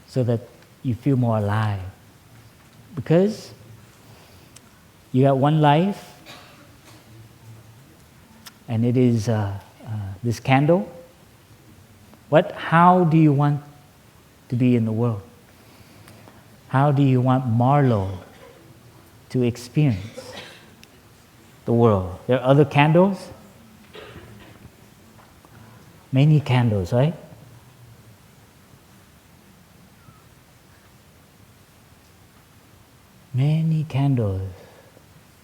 so that you feel more alive. Because you got one life, and it is this candle. How do you want to be in the world? How do you want Marlowe to experience the world? There are other candles. Many candles, right? Many candles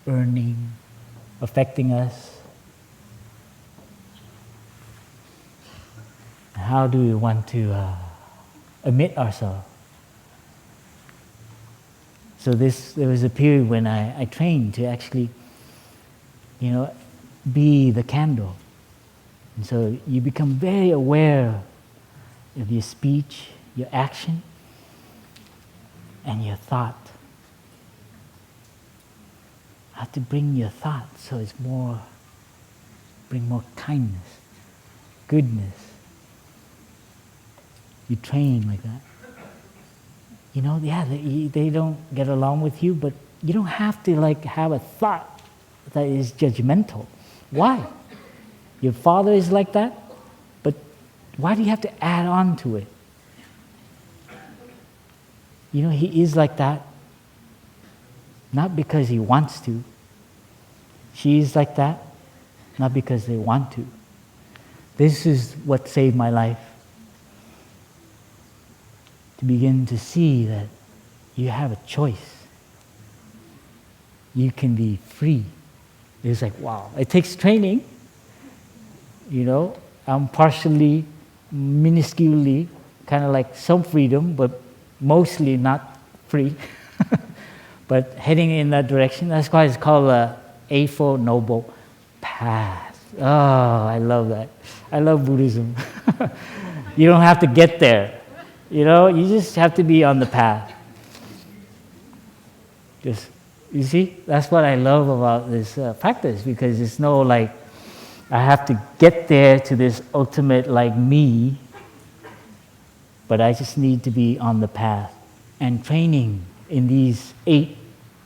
burning, affecting us. How do we want to emit ourselves? So there was a period when I trained to actually, be the candle. And so you become very aware of your speech, your action, and your thought. How to bring your thought so it's bring more kindness, goodness. You train like that. They don't get along with you, but you don't have to have a thought that is judgmental. Why? Your father is like that, but why do you have to add on to it? He is like that. not because he wants to. She is like that, not because they want to. This is what saved my life. To begin to see that you have a choice. You can be free. It's like, wow, it takes training. You know, I'm partially, minusculely, kind of like some freedom, but mostly not free. But heading in that direction, that's why it's called the Eightfold Noble Path. Oh, I love that. I love Buddhism. You don't have to get there. You know, you just have to be on the path. Just, you see, that's what I love about this practice, because it's no like, I have to get there to this ultimate like me, but I just need to be on the path and training in these 8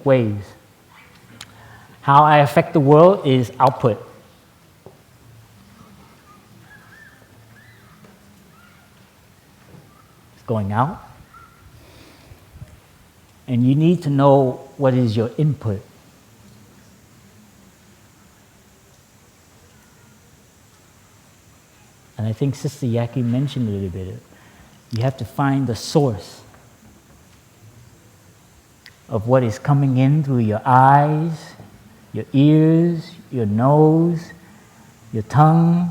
ways. How I affect the world is output. It's going out. And you need to know what is your input. And I think Sister Yaki mentioned a little bit. You have to find the source of what is coming in through your eyes, your ears, your nose, your tongue,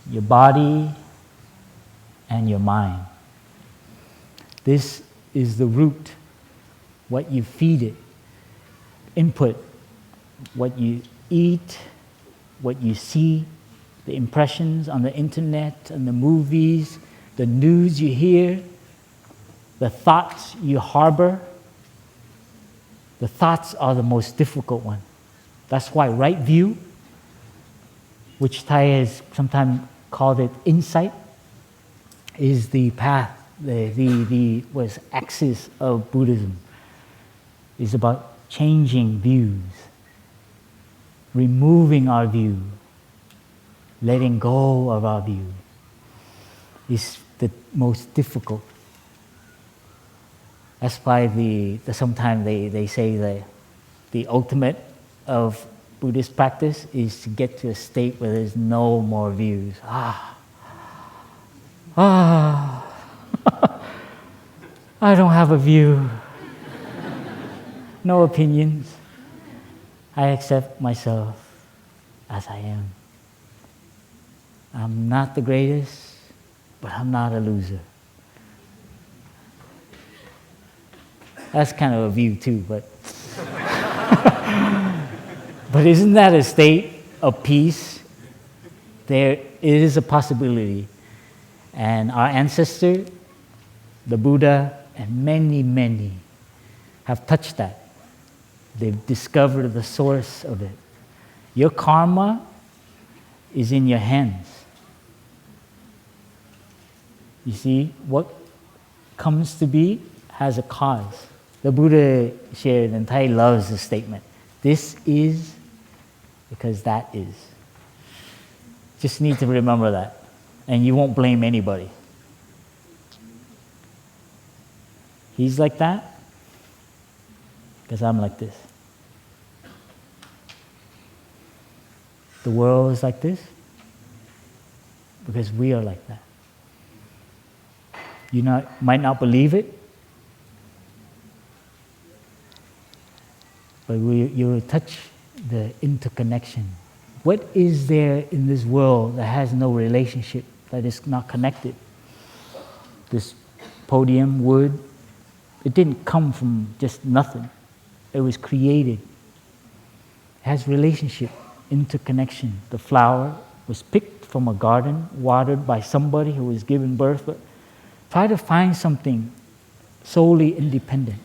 your body, and your mind. This is the root, what you feed it. Input, what you eat, what you see, the impressions on the internet and the movies, the news you hear, the thoughts you harbor. The thoughts are the most difficult one. That's why right view, which Thai has sometimes called it insight, is the path, the axis of Buddhism. It's about changing views, removing our view, letting go of our view is the most difficult. That's why sometimes they say the ultimate of Buddhist practice is to get to a state where there's no more views. I don't have a view. No opinions. I accept myself as I am. I'm not the greatest, but I'm not a loser. That's kind of a view too, but but isn't that a state of peace? It is a possibility. And our ancestor, the Buddha, and many, many have touched that. They've discovered the source of it. Your karma is in your hands. You see, what comes to be has a cause. The Buddha shared, and Thai loves this statement. This is because that is. Just need to remember that. And you won't blame anybody. He's like that because I'm like this. The world is like this because we are like that. You might not believe it, but you will touch the interconnection. What is there in this world that has no relationship, that is not connected? This podium, wood, it didn't come from just nothing. It was created. It has relationship, interconnection. The flower was picked from a garden, watered by somebody who was given birth. But try to find something solely independent.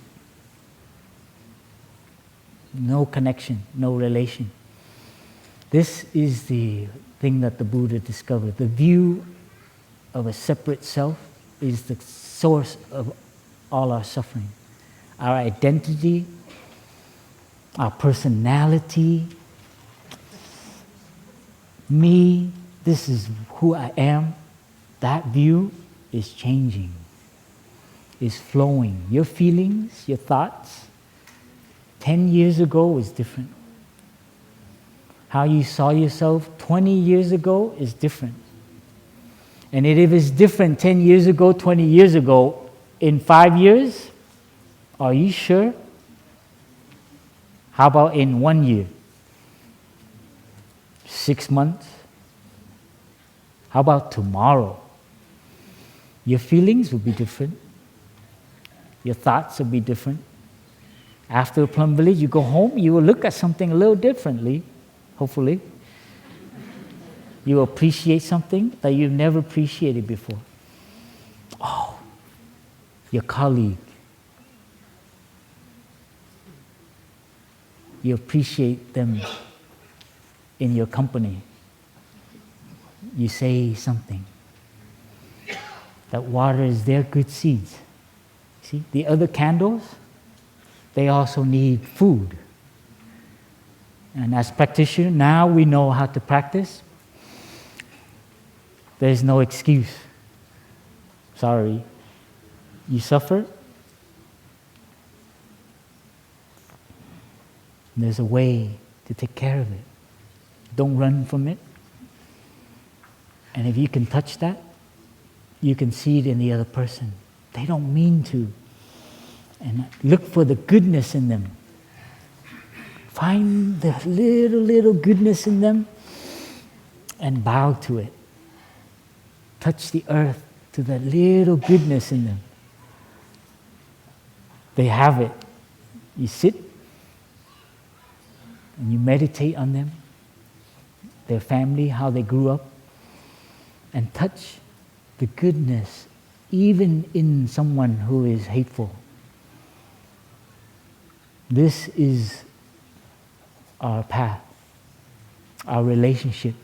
No connection, no relation. This is the thing that the Buddha discovered. The view of a separate self is the source of all our suffering. Our identity, our personality, me, this is who I am. That view is changing, is flowing. Your feelings, your thoughts, 10 years ago is different. How you saw yourself 20 years ago is different. And if it's different 10 years ago, 20 years ago, in 5 years, are you sure? How about in 1 year? 6 months? How about tomorrow? Your feelings will be different. Your thoughts will be different. After Plum Village, you go home, you will look at something a little differently, hopefully. You will appreciate something that you've never appreciated before. Oh, your colleague. You appreciate them in your company. You say something that waters their good seeds. See, the other candles, they also need food. And as practitioners, now we know how to practice. There's no excuse. Sorry, you suffer. There's a way to take care of it. Don't run from it. And if you can touch that, you can see it in the other person. They don't mean to. And look for the goodness in them. Find the little goodness in them and bow to it. Touch the earth to that little goodness in them. They have it. You sit and you meditate on them, their family, how they grew up, and touch the goodness even in someone who is hateful. This is our path, our relationship.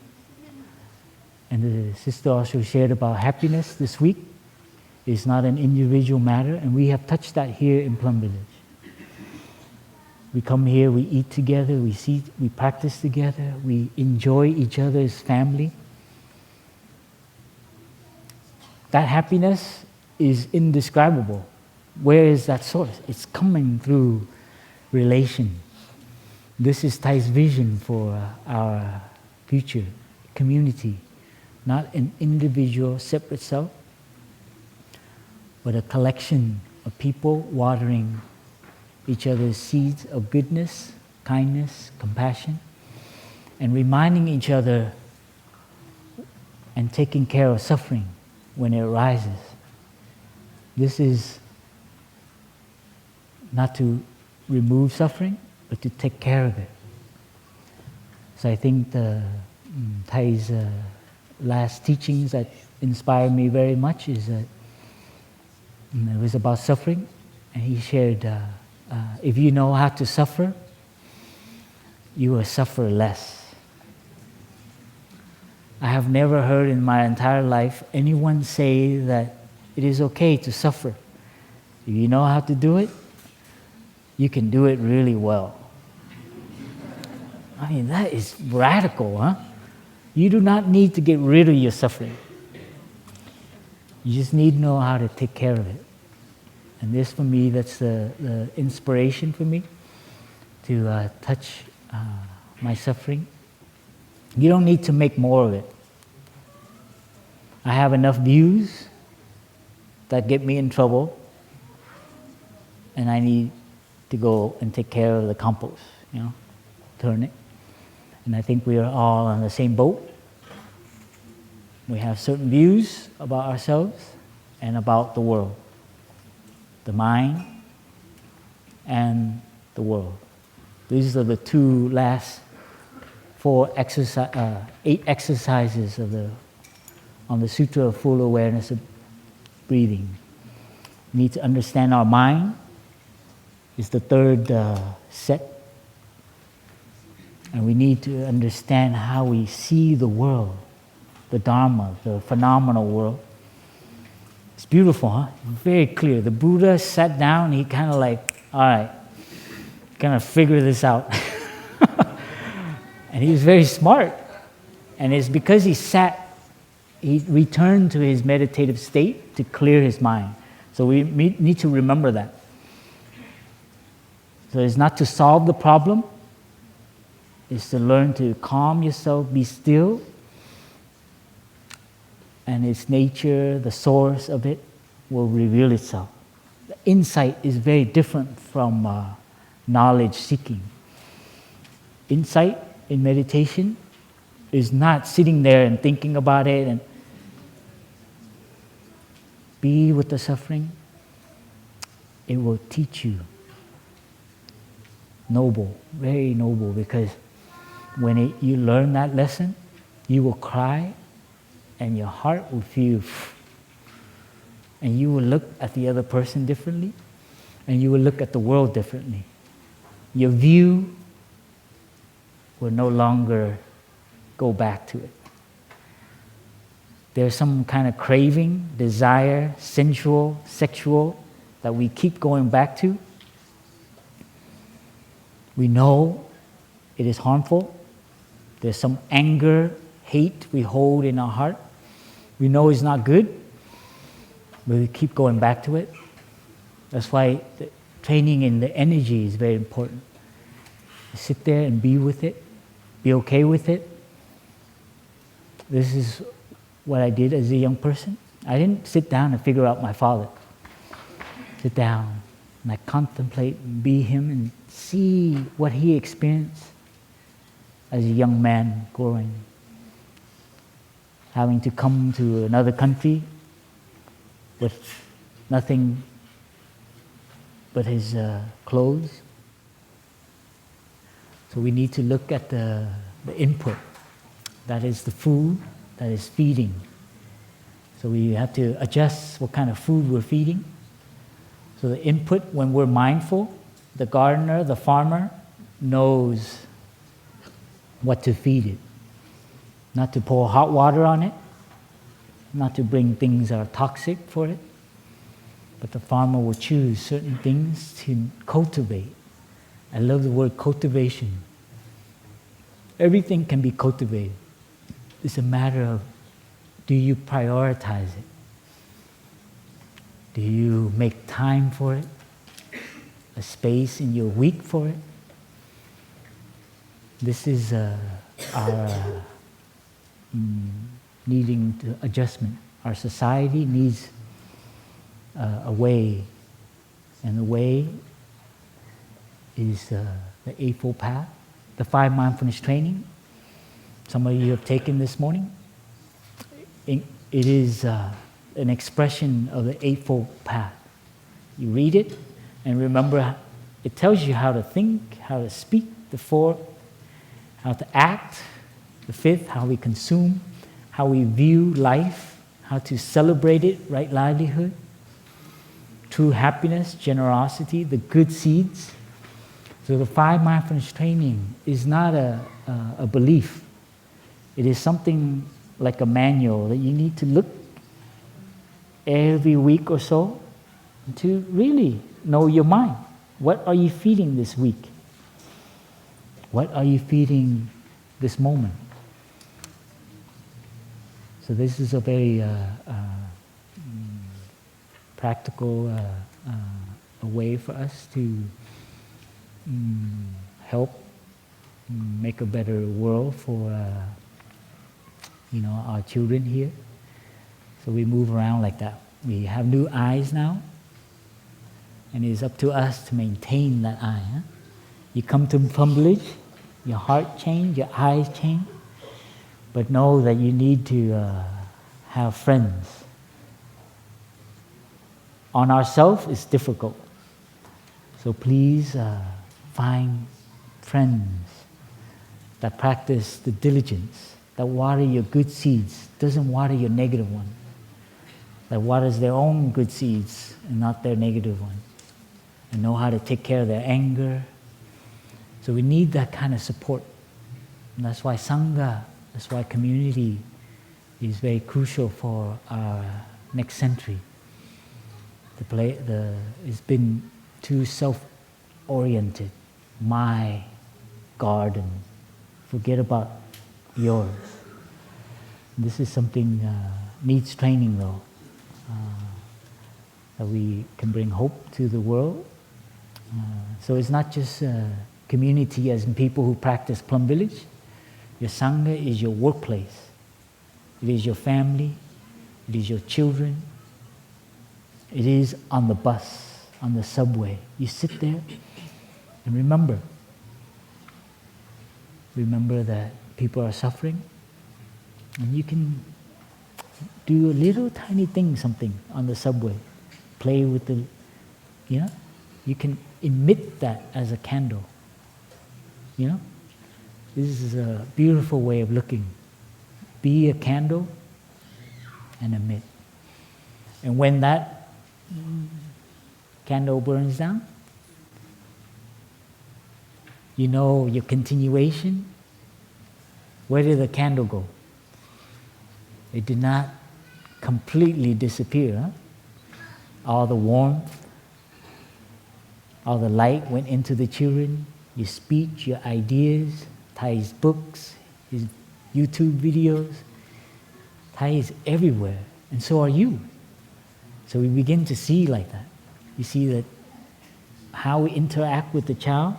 And the sister also shared about happiness this week. It's not an individual matter, and we have touched that here in Plum Village. We come here, we eat together, we practice together, we enjoy each other's family. That happiness is indescribable. Where is that source? It's coming through relation. This is Thai's vision for our future community. Not an individual separate self, but a collection of people watering each other's seeds of goodness, kindness, compassion, and reminding each other and taking care of suffering when it arises. This is not to remove suffering, but to take care of it. So I think Thai's last teachings that inspired me very much is that it was about suffering, and he shared, if you know how to suffer, you will suffer less. I have never heard in my entire life anyone say that it is okay to suffer. If you know how to do it, you can do it really well. I mean, that is radical, huh? You do not need to get rid of your suffering. You just need to know how to take care of it. And this, for me, that's the inspiration for me to touch my suffering. You don't need to make more of it. I have enough views that get me in trouble, and I need to go and take care of the compost, turn it. And I think we are all on the same boat. We have certain views about ourselves and about the world, the mind and the world. These are the two last 8 exercises on the Sutra of Full Awareness of Breathing. We need to understand our mind. It's the third set. And we need to understand how we see the world, the Dharma, the phenomenal world. It's beautiful, huh? Very clear. The Buddha sat down, he kind of like, all right, kind of figure this out. And he was very smart. And it's because he returned to his meditative state to clear his mind. So we need to remember that. So it's not to solve the problem, it's to learn to calm yourself, be still, and its nature, the source of it, will reveal itself. The insight is very different from knowledge seeking. Insight in meditation is not sitting there and thinking about it and be with the suffering. It will teach you. Noble, very noble, because when you learn that lesson, you will cry and your heart will feel, and you will look at the other person differently, and you will look at the world differently. Your view will no longer go back to it. There's some kind of craving, desire, sensual, sexual, that we keep going back to. We know it is harmful. There's some anger, hate we hold in our heart. We know it's not good, but we keep going back to it. That's why the training in the energy is very important. Sit there and be with it, be okay with it. This is what I did as a young person. I didn't sit down and figure out my father. Sit down and I contemplate and be him and see what he experienced as a young man growing. Having to come to another country with nothing but his clothes. So we need to look at the input. That is the food that is feeding. So we have to adjust what kind of food we're feeding. So the input, when we're mindful, the gardener, the farmer, knows what to feed it. Not to pour hot water on it, not to bring things that are toxic for it, but the farmer will choose certain things to cultivate. I love the word cultivation. Everything can be cultivated. It's a matter of, do you prioritize it? Do you make time for it? A space in your week for it? This is our needing to adjustment. Our society needs a way, and the way is the Eightfold Path, the 5 mindfulness training. Some of you have taken this morning. It is an expression of the Eightfold Path. You read it and remember, it tells you how to think, how to speak, the 4th, how to act, the 5th, how we consume, how we view life, how to celebrate it, right livelihood, true happiness, generosity, the good seeds. So the 5 mindfulness training is not a belief. It is something like a manual that you need to look every week or so to really know your mind. What are you feeding this week? What are you feeding this moment? So this is a very practical a way for us to help make a better world for our children here. So we move around like that. We have new eyes now, and it is up to us to maintain that eye. Huh? You come to Village, your heart change, your eyes change, but know that you need to have friends. On ourselves, it's difficult. So please find friends that practice the diligence, that water your good seeds, doesn't water your negative one, that waters their own good seeds and not their negative one, and know how to take care of their anger. So we need that kind of support. And that's why Sangha, that's why community is very crucial for our next century. It's been too self-oriented. My garden. Forget about yours. This is something needs training though. That we can bring hope to the world So it's not just a community as in people who practice Plum Village. Your Sangha is your workplace. It is your family. It is your children. It is on the bus, on the subway. You sit there and remember that people are suffering, and you can do a little tiny thing, something on the subway. Play with the, you can emit that as a candle. This is a beautiful way of looking. Be a candle and emit. And when that candle burns down, your continuation, where did the candle go? It did not completely disappear. Huh? All the warmth, all the light went into the children, your speech, your ideas, Thai's books, his YouTube videos. Thai is everywhere, and so are you. So we begin to see like that. You see that how we interact with the child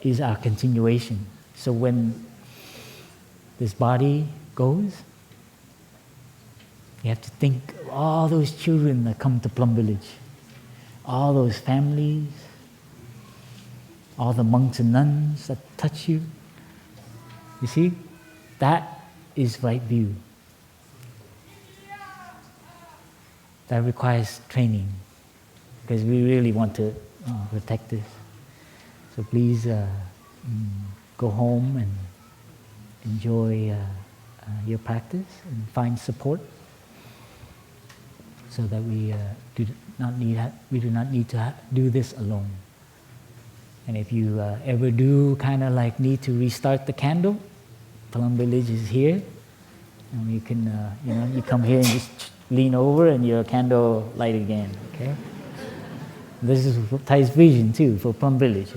is our continuation. So when this body goes, you have to think of all those children that come to Plum Village, all those families, all the monks and nuns that touch you. You see, that is right view. That requires training, because we really want to protect this. So please go home and enjoy your practice and find support, so that we do not need to do this alone. And if you ever do kind of like need to restart the candle, Plum Village is here, and you can you come here and just lean over and your candle light again. Okay. This is Thai's vision too for Plum Village.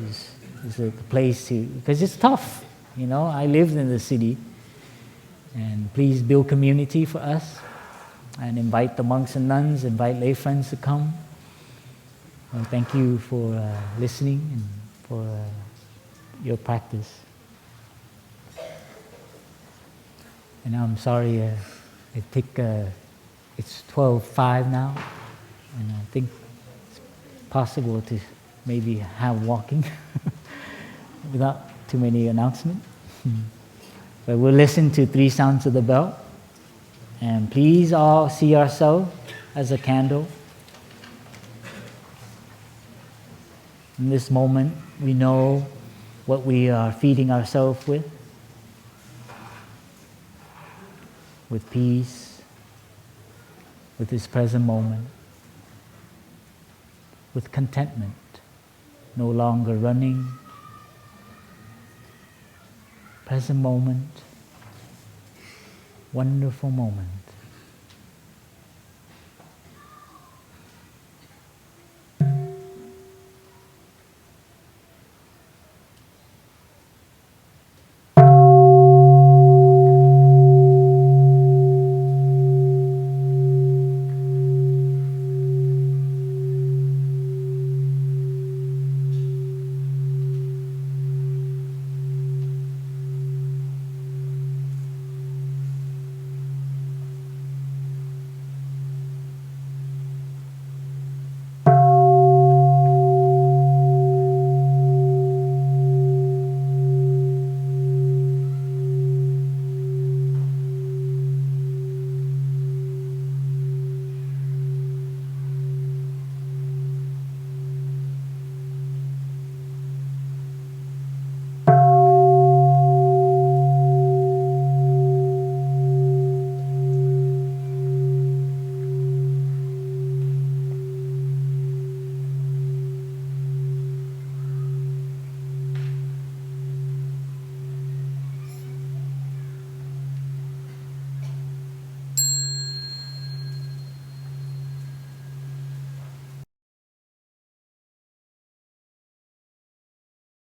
Is a place to, because it's tough. I lived in the city, and please build community for us, and invite the monks and nuns, invite lay friends to come. Well, thank you for listening and for your practice. And I'm sorry, it's 12:05 now, and I think it's possible to maybe have walking without too many announcements. But we'll listen to 3 sounds of the bell, and please all see ourselves as a candle. In this moment, we know what we are feeding ourselves with peace, with this present moment, with contentment, no longer running. Present moment, wonderful moment.